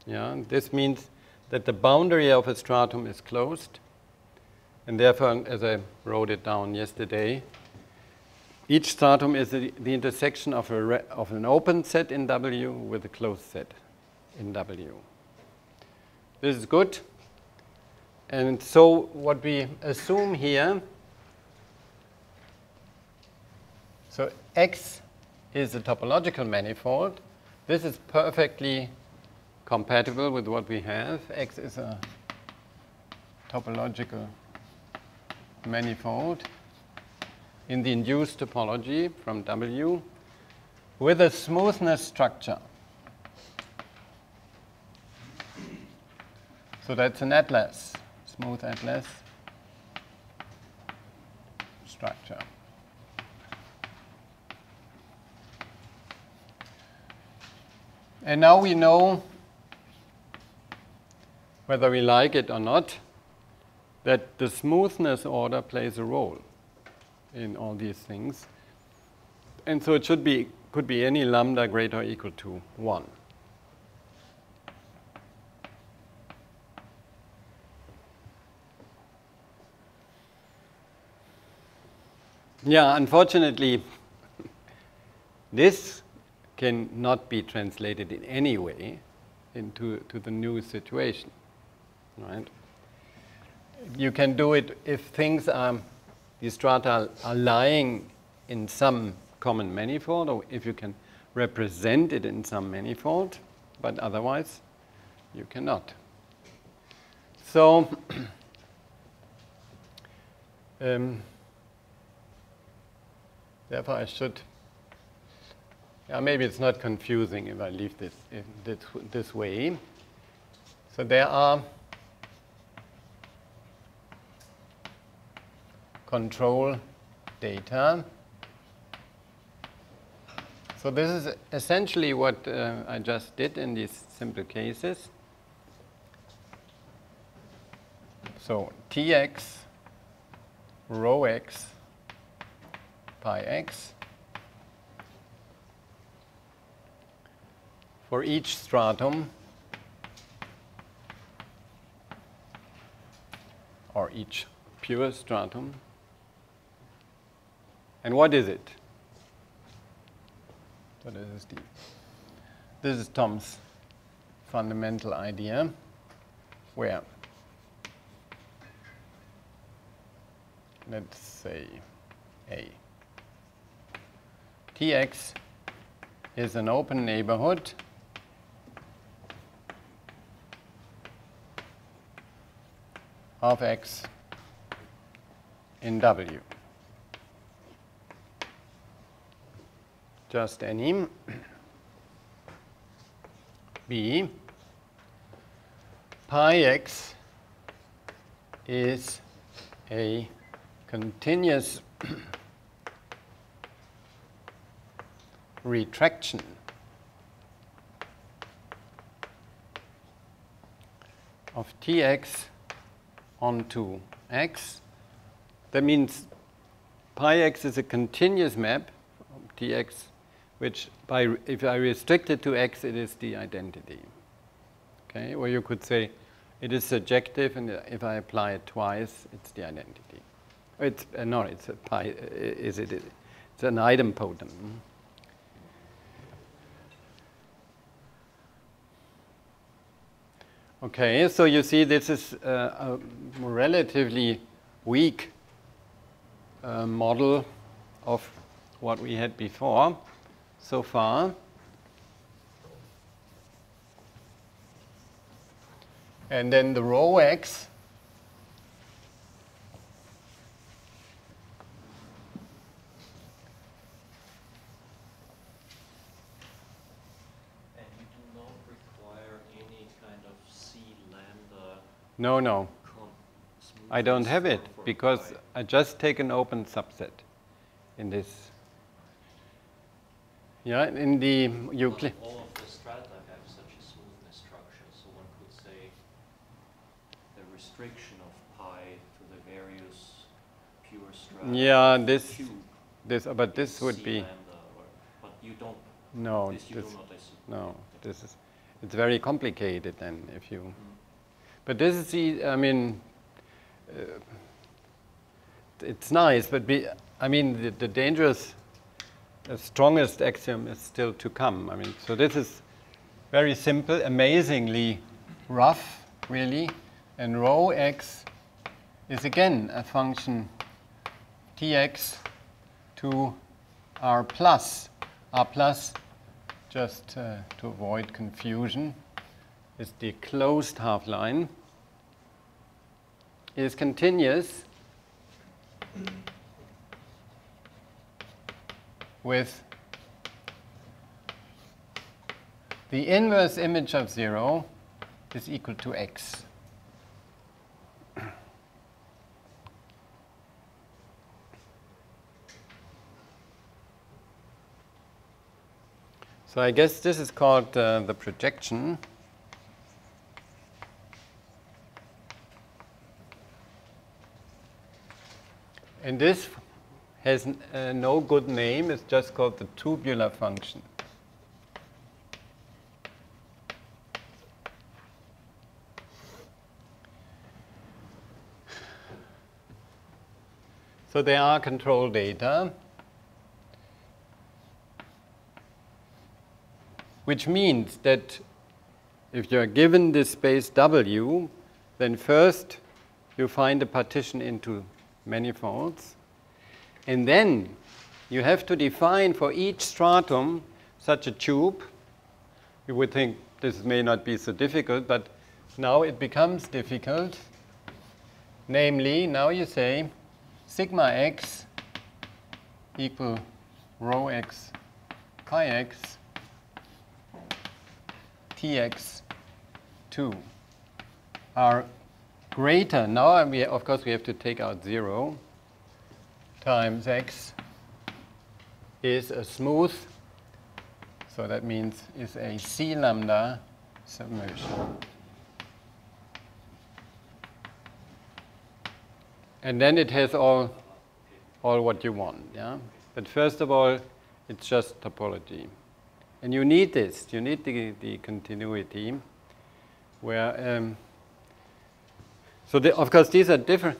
Yeah, this means that the boundary of a stratum is closed, and therefore, as I wrote it down yesterday, each stratum is the intersection of an open set in W with a closed set in W. This is good. And so what we assume here, so X is a topological manifold. This is perfectly compatible with what we have. X is a topological manifold in the induced topology from W with a smoothness structure. So that's an atlas, smooth atlas structure. And now we know, whether we like it or not, that the smoothness order plays a role in all these things. And so it could be any lambda greater or equal to 1. Yeah, unfortunately, this cannot be translated in any way into the new situation, right? You can do it if things are, these strata are lying in some common manifold, or if you can represent it in some manifold, but otherwise you cannot. So, therefore I should, maybe it's not confusing if I leave this this way. So there are control data. So this is essentially what I just did in these simple cases. So Tx, rho x, pi x for each stratum or each pure stratum. And what is it? So this is Tom's fundamental idea, where, let's say, A. Tx is an open neighborhood of x in W. Just any. B, pi x is a continuous retraction of Tx onto x. That means pi x is a continuous map of Tx, which if I restrict it to x, it is the identity. Okay, or you could say it is surjective, and if I apply it twice, it's the identity. It's no, it's a pi. It's an idempotent. Okay, so you see this is a relatively weak model of what we had before so far. And then the rho x No. I don't have it because I just take an open subset in this. Yeah, in the Euclid. All of the strata have such a smoothness structure, so one could say the restriction of pi to the various pure strata. Yeah, but this would be. But you don't. No, no. It's very complicated then if you. But this is the, I mean, it's nice, but the dangerous, the strongest axiom is still to come. I mean, so this is very simple, amazingly rough, really, and rho x is again a function Tx to R plus. R plus, just to avoid confusion, is the closed half line, is continuous with the inverse image of 0 is equal to x. So I guess this is called the projection. And this has no good name. It's just called the tubular function. So there are control data, which means that if you're given this space W, then first you find a partition into manifolds, and then you have to define for each stratum such a tube. You would think this may not be so difficult, but now it becomes difficult. Namely, now you say sigma x equal rho x chi x tx2 are greater. Now, of course, we have to take out 0 times x is a smooth, so that means is a C lambda submersion. And then it has all what you want, yeah? But first of all, it's just topology. And you need this, you need the continuity where, so of course these are different,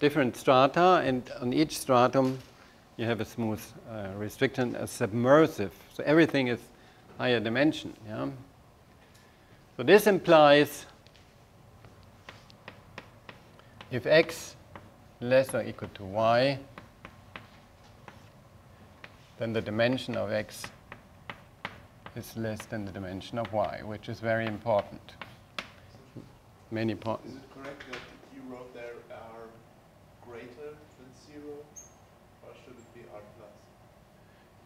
different strata, and on each stratum you have a smooth restriction, a submersive. So everything is higher dimension, yeah? So this implies if x less or equal to y, then the dimension of x is less than the dimension of y, which is very important. Many important. Is it correct that you wrote there are greater than 0, or should it be r plus?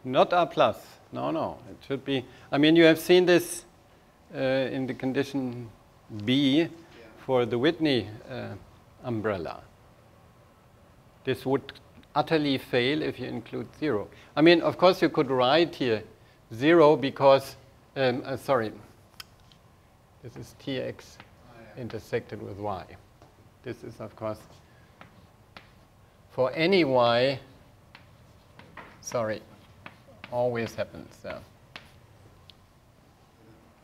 Not r plus. No. It should be. I mean, you have seen this in the condition B for the Whitney umbrella. This would utterly fail if you include 0. I mean, of course, you could write here 0 because, sorry, this is Tx intersected with y. This is, of course, for any y, sorry, always happens. Yeah.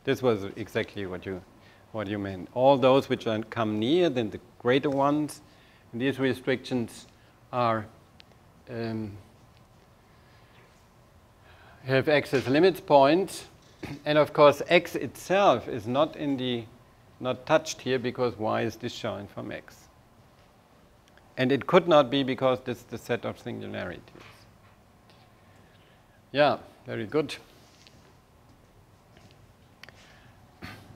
This was exactly what you meant. All those which come near, then the greater ones, and these restrictions are have x as limit points, and of course x itself is not touched here because y is disjoint from x, and it could not be because this is the set of singularities. Yeah, very good.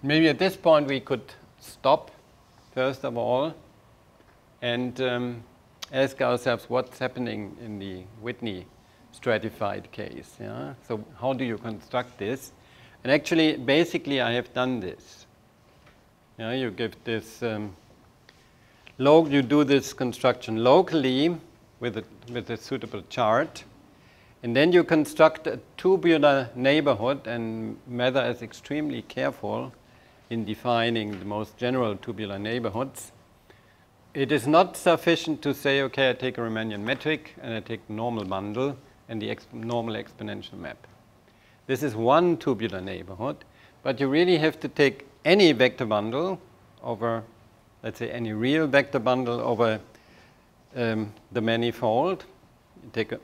Maybe at this point we could stop first of all and ask ourselves what's happening in the Whitney stratified case. Yeah? So how do you construct this? And actually, basically, I have done this. Yeah, you give this, you do this construction locally with a suitable chart, and then you construct a tubular neighborhood, and Mather is extremely careful in defining the most general tubular neighborhoods. It is not sufficient to say, okay, I take a Riemannian metric and I take the normal bundle and the normal exponential map. This is one tubular neighborhood, but you really have to take any vector bundle over, let's say, any real vector bundle over the manifold. You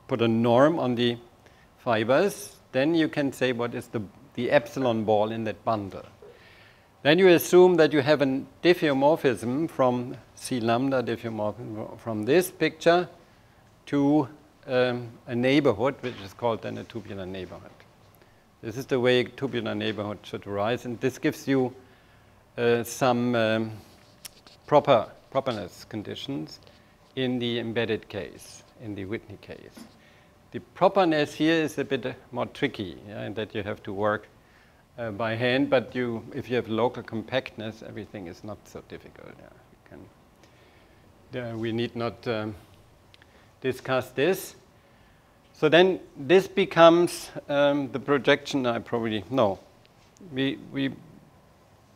put a norm on the fibers, then you can say what is the epsilon ball in that bundle. Then you assume that you have a diffeomorphism from C lambda diffeomorphism from this picture to a neighborhood, which is called then a tubular neighborhood. This is the way a tubular neighborhood should arise, and this gives you some properness conditions in the embedded case, in the Whitney case. The properness here is a bit more tricky, in that you have to work by hand, but if you have local compactness, everything is not so difficult. We need not discuss this. So then this becomes the projection. We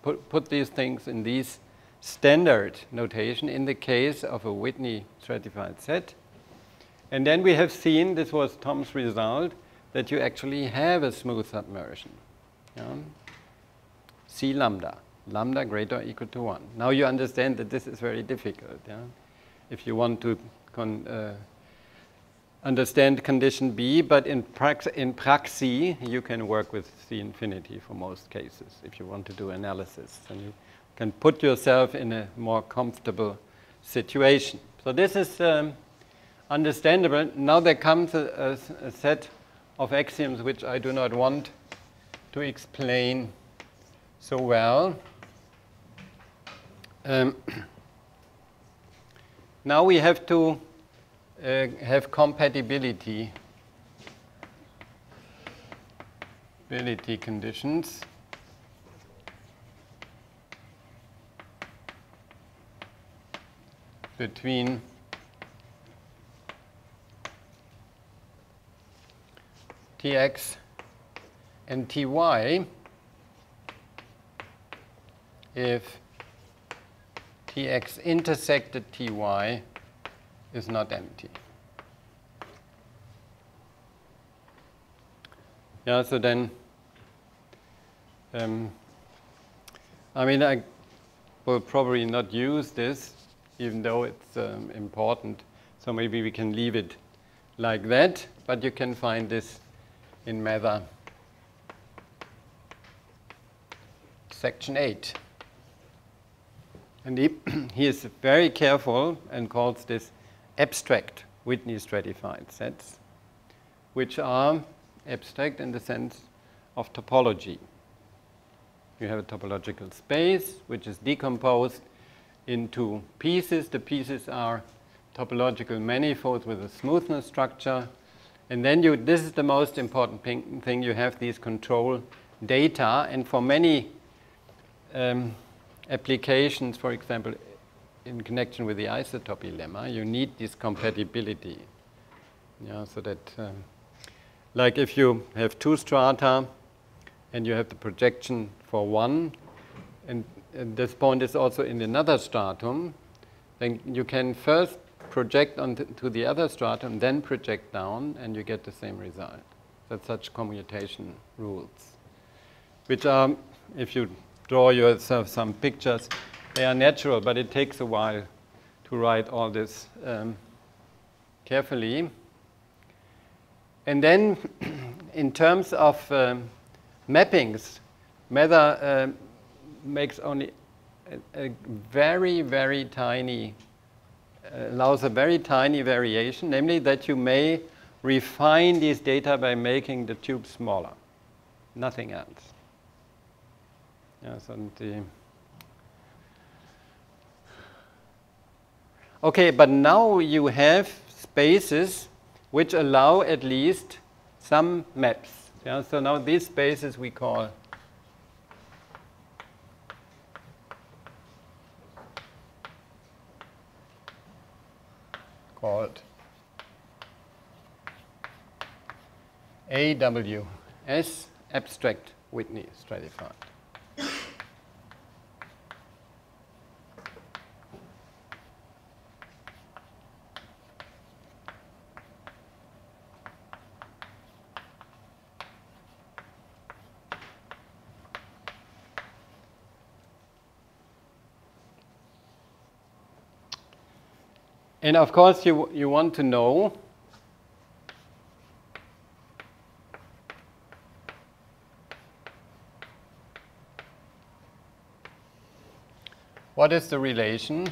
put these things in these standard notation in the case of a Whitney stratified set. And then we have seen, this was Tom's result, that you actually have a smooth submersion. C lambda, greater or equal to 1. Now you understand that this is very difficult. If you want to understand condition B, but in praxis, you can work with C infinity for most cases if you want to do analysis. And you can put yourself in a more comfortable situation. So this is understandable. Now there comes a set of axioms which I do not want to explain so well. Now we have to have compatibility conditions. Between Tx and Ty if Tx intersected Ty is not empty. Yeah, so then, I mean, I will probably not use this, even though it's important. So maybe we can leave it like that, but you can find this in Mather section 8. And he is very careful and calls this abstract Whitney stratified sets, which are abstract in the sense of topology. You have a topological space which is decomposed into pieces. The pieces are topological manifolds with a smoothness structure. And then this is the most important thing, you have these control data. And for many applications, for example, in connection with the isotopy lemma, you need this compatibility. Yeah, so that, like if you have two strata and you have the projection for one, and this point is also in another stratum, then you can first project onto the other stratum, then project down, and you get the same result. That's such commutation rules, which are, if you draw yourself some pictures, they are natural, but it takes a while to write all this carefully. And then, in terms of mappings, Mather makes only a very, very tiny, allows a very tiny variation, namely that you may refine these data by making the tube smaller. Nothing else. Yes, and okay, but now you have spaces which allow at least some maps. Yeah, so now these spaces we call AWS, abstract Whitney stratified. And of course, you want to know what is the relation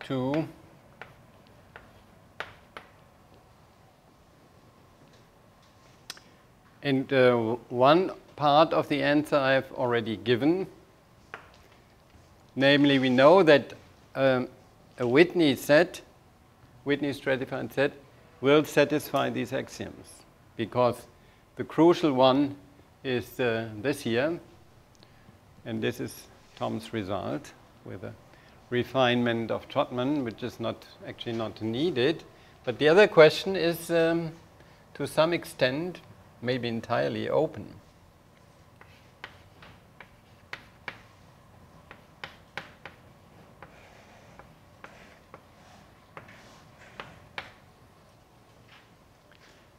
to and one part of the answer I have already given. Namely, we know that a Whitney set, Whitney stratified set, will satisfy these axioms, because the crucial one is this here, and this is Tom's result with a refinement of Trotman, which is actually not needed. But the other question is, to some extent, maybe entirely open.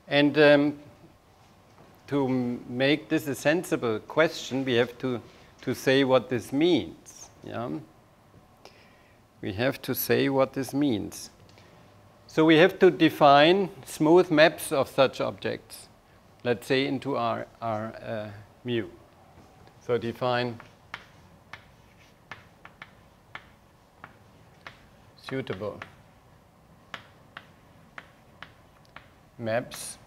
And to make this a sensible question, we have to to say what this means. Yeah? We have to say what this means. So we have to define smooth maps of such objects, let's say into our mu. So define suitable maps,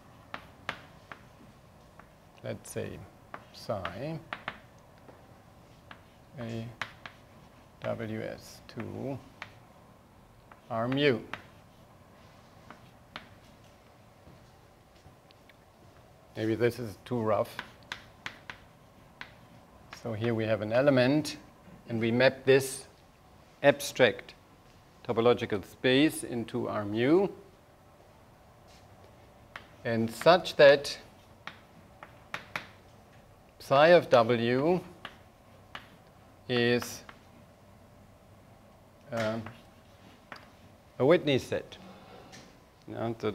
let's say psi a ws to R mu. Maybe this is too rough. So here we have an element, and we map this abstract topological space into R mu, and such that psi of w is a Whitney set. Yeah, so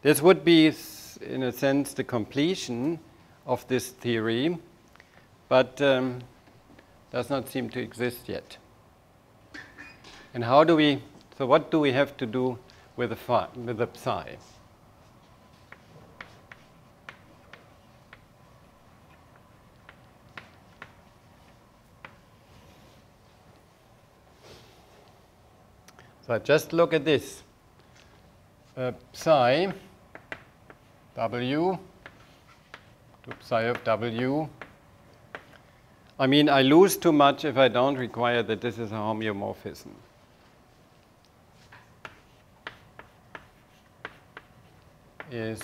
this would be, in a sense, the completion of this theory, but does not seem to exist yet. And how do we? So what do we have to do with the psi? So just look at this. Psi w to psi of w. I mean, I lose too much if I don't require that this is a homeomorphism. Is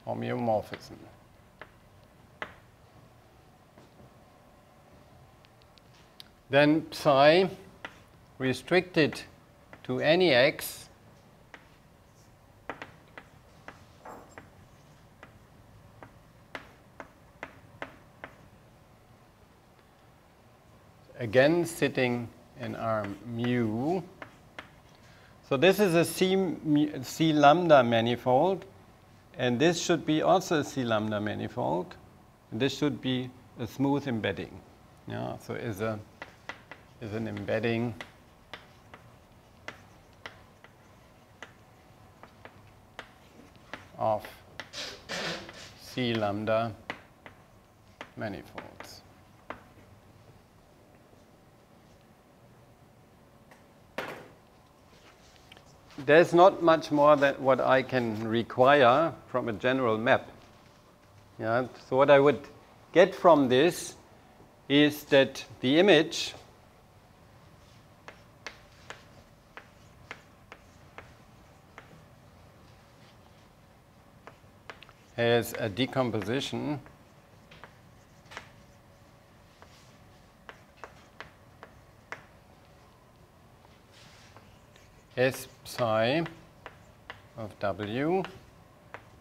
homeomorphism. Then psi restricted to any x again sitting in R mu. So this is a C lambda manifold, and this should be also a C lambda manifold, and this should be a smooth embedding. Yeah, so is an embedding of C lambda manifolds. There's not much more than what I can require from a general map. Yeah? So what I would get from this is that the image has a decomposition S psi of w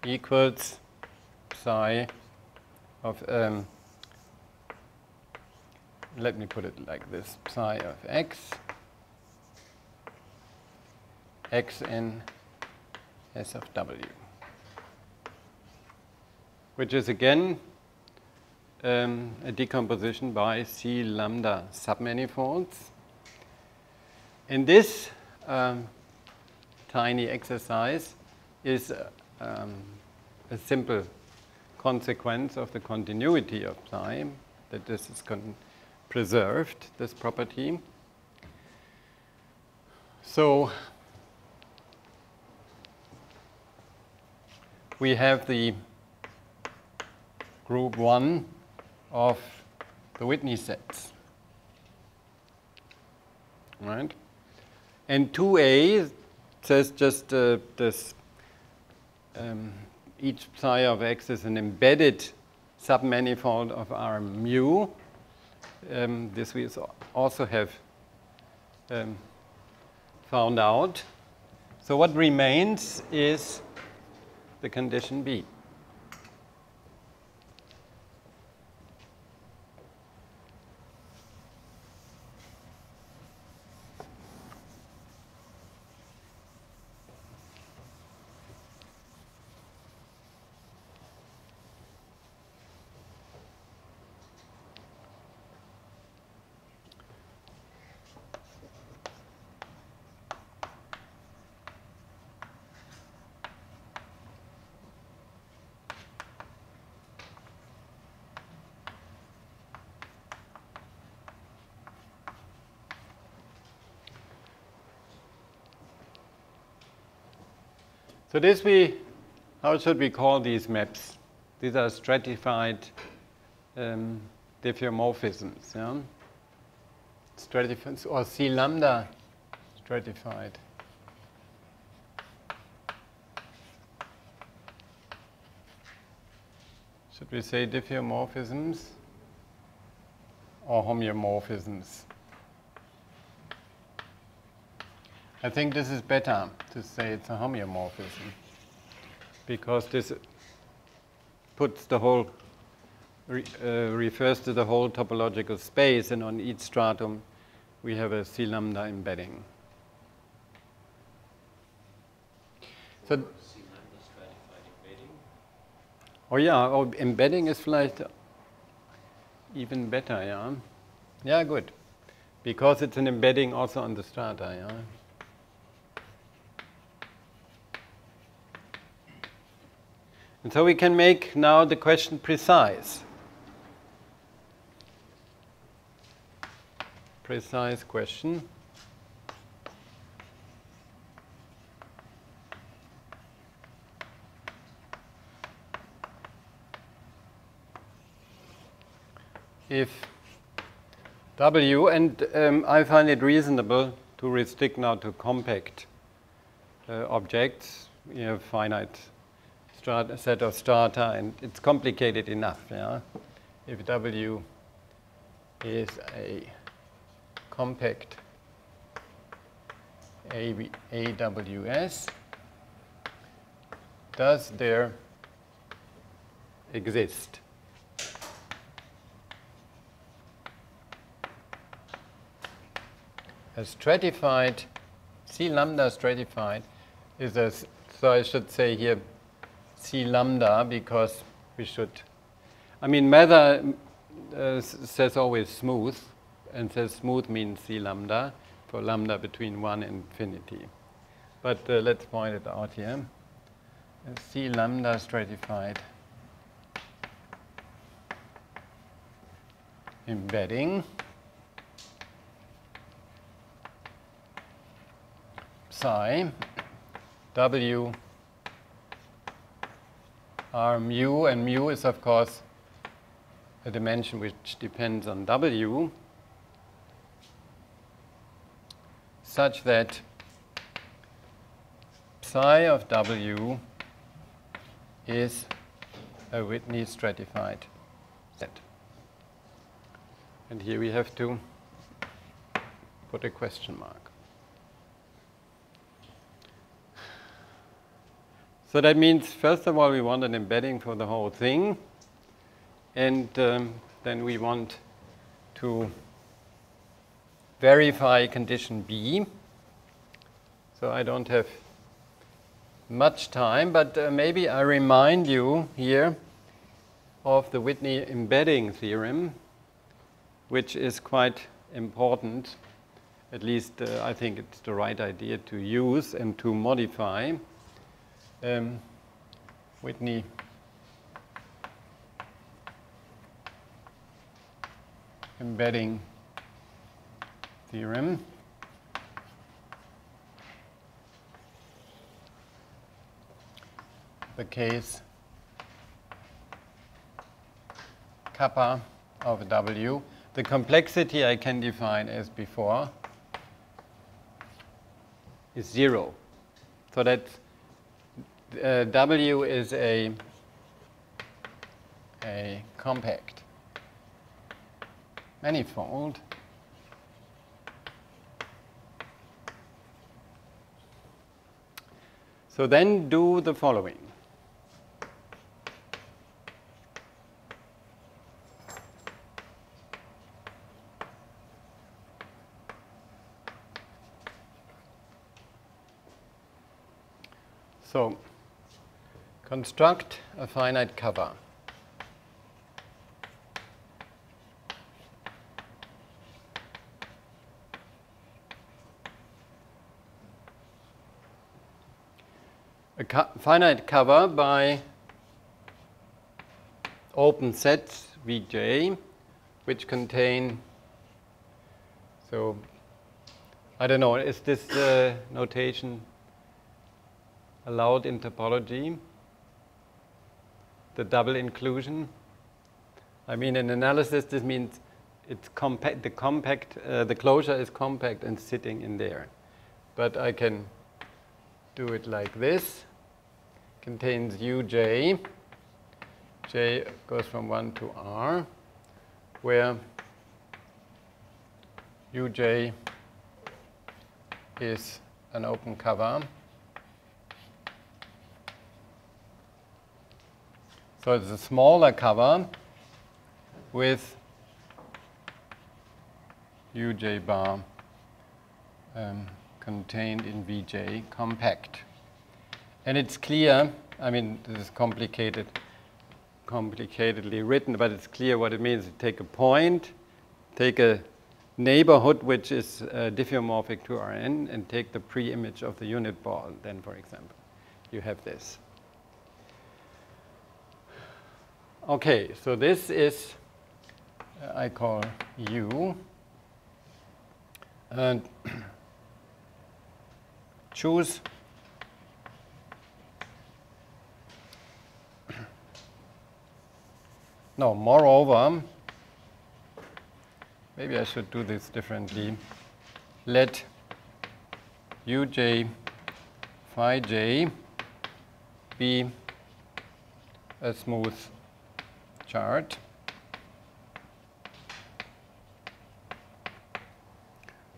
equals psi of, let me put it like this, psi of x in S of w, which is again a decomposition by C lambda submanifolds. And this tiny exercise is a simple consequence of the continuity of psi, that this is preserved, this property. So we have the group 1 of the Whitney sets, right? And 2a says just this, each psi of x is an embedded submanifold of R mu. This we also have found out. So what remains is the condition B. So how should we call these maps? These are stratified diffeomorphisms, yeah? Stratified, or C lambda stratified. Should we say diffeomorphisms or homeomorphisms? I think this is better to say it's a homeomorphism, because this puts the whole, refers to the whole topological space, and on each stratum we have a C lambda embedding. So, C lambda stratified embedding? oh yeah, embedding is like even better, yeah? Yeah, good. Because it's an embedding also on the strata, yeah? And so we can make now the question precise. Precise question. If W, and I find it reasonable to restrict now to compact objects, you have finite set of strata, and it's complicated enough, yeah? If W is a compact AWS, does there exist a stratified, C lambda stratified is a, so I should say here C lambda, because we should, I mean, Mather says always smooth, and says smooth means C lambda, for lambda between 1 and infinity. But let's point it out here. C lambda stratified embedding psi W are mu, and mu is of course a dimension which depends on W, such that psi of W is a Whitney stratified set. And here we have to put a question mark. So that means, first of all, we want an embedding for the whole thing, and then we want to verify condition B. So I don't have much time, but maybe I remind you here of the Whitney embedding theorem, which is quite important. At least I think it's the right idea to use and to modify. Whitney embedding theorem. The case kappa of W. The complexity I can define as before is 0. So that W is a compact manifold So then do the following. So construct a finite cover. A finite cover by open sets Vj, which contain, so I don't know, is this notation allowed in topology, the double inclusion. I mean, in analysis, this means it's compact. The closure is compact and sitting in there. But I can do it like this. Contains uj. J goes from 1 to R, where uj is an open cover. So it's a smaller cover with uj bar contained in Vj compact. And it's clear, I mean, this is complicatedly written, but it's clear what it means. You take a point, take a neighborhood which is diffeomorphic to Rn, and take the pre-image of the unit ball. Then, for example, you have this. Okay, so this is, I call U. And choose no, moreover, maybe I should do this differently. Let uj phi j be a smooth chart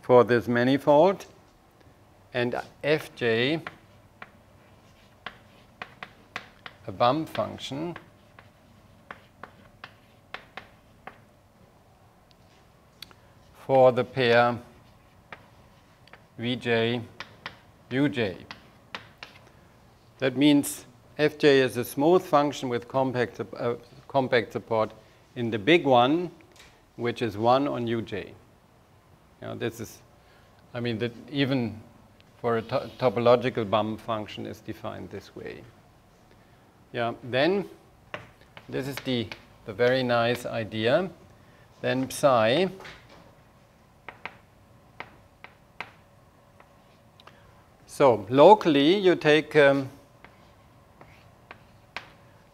for this manifold, and fj a bump function for the pair Vj, Uj. That means Fj is a smooth function with compact support in the big one, which is 1 on Uj. This is, I mean, that even for a topological bump function is defined this way. Yeah, then this is the very nice idea. Then psi so locally you take the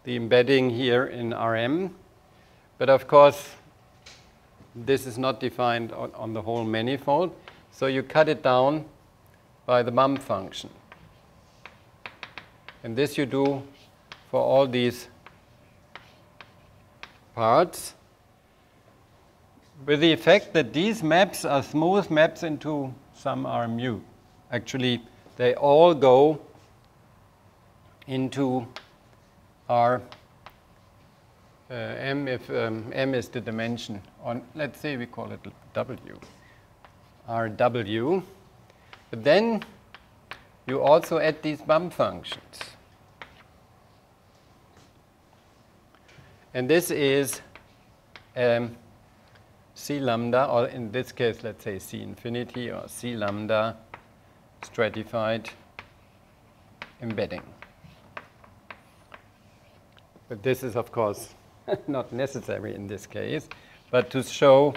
embedding here in Rm, but of course this is not defined on the whole manifold, so you cut it down by the bump function. And this you do for all these parts, with the effect that these maps are smooth maps into some R mu. Actually, they all go into R M if M is the dimension on, let's say we call it W, RW. But then you also add these bump functions. And this is C lambda, or in this case, let's say C infinity, or C lambda stratified embedding. But this is, of course, not necessary in this case, but to show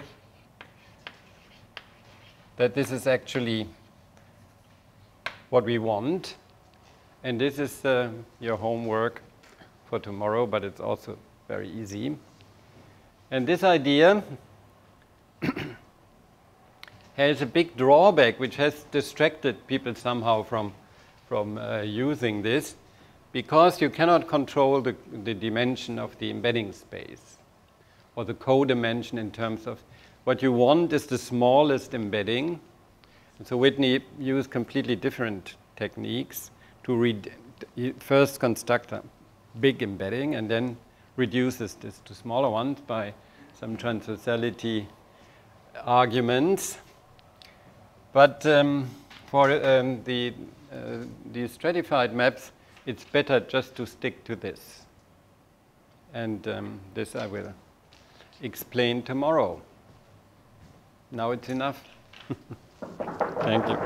that this is actually what we want. And this is your homework for tomorrow, but it's also very easy. And this idea has a big drawback, which has distracted people somehow from using this, because you cannot control the dimension of the embedding space, or the codimension in terms of what you want is the smallest embedding. And so Whitney used completely different techniques to first construct a big embedding and then reduces this to smaller ones by some transversality arguments. But for the stratified maps, it's better just to stick to this. And this I will explain tomorrow. Now it's enough. Thank you.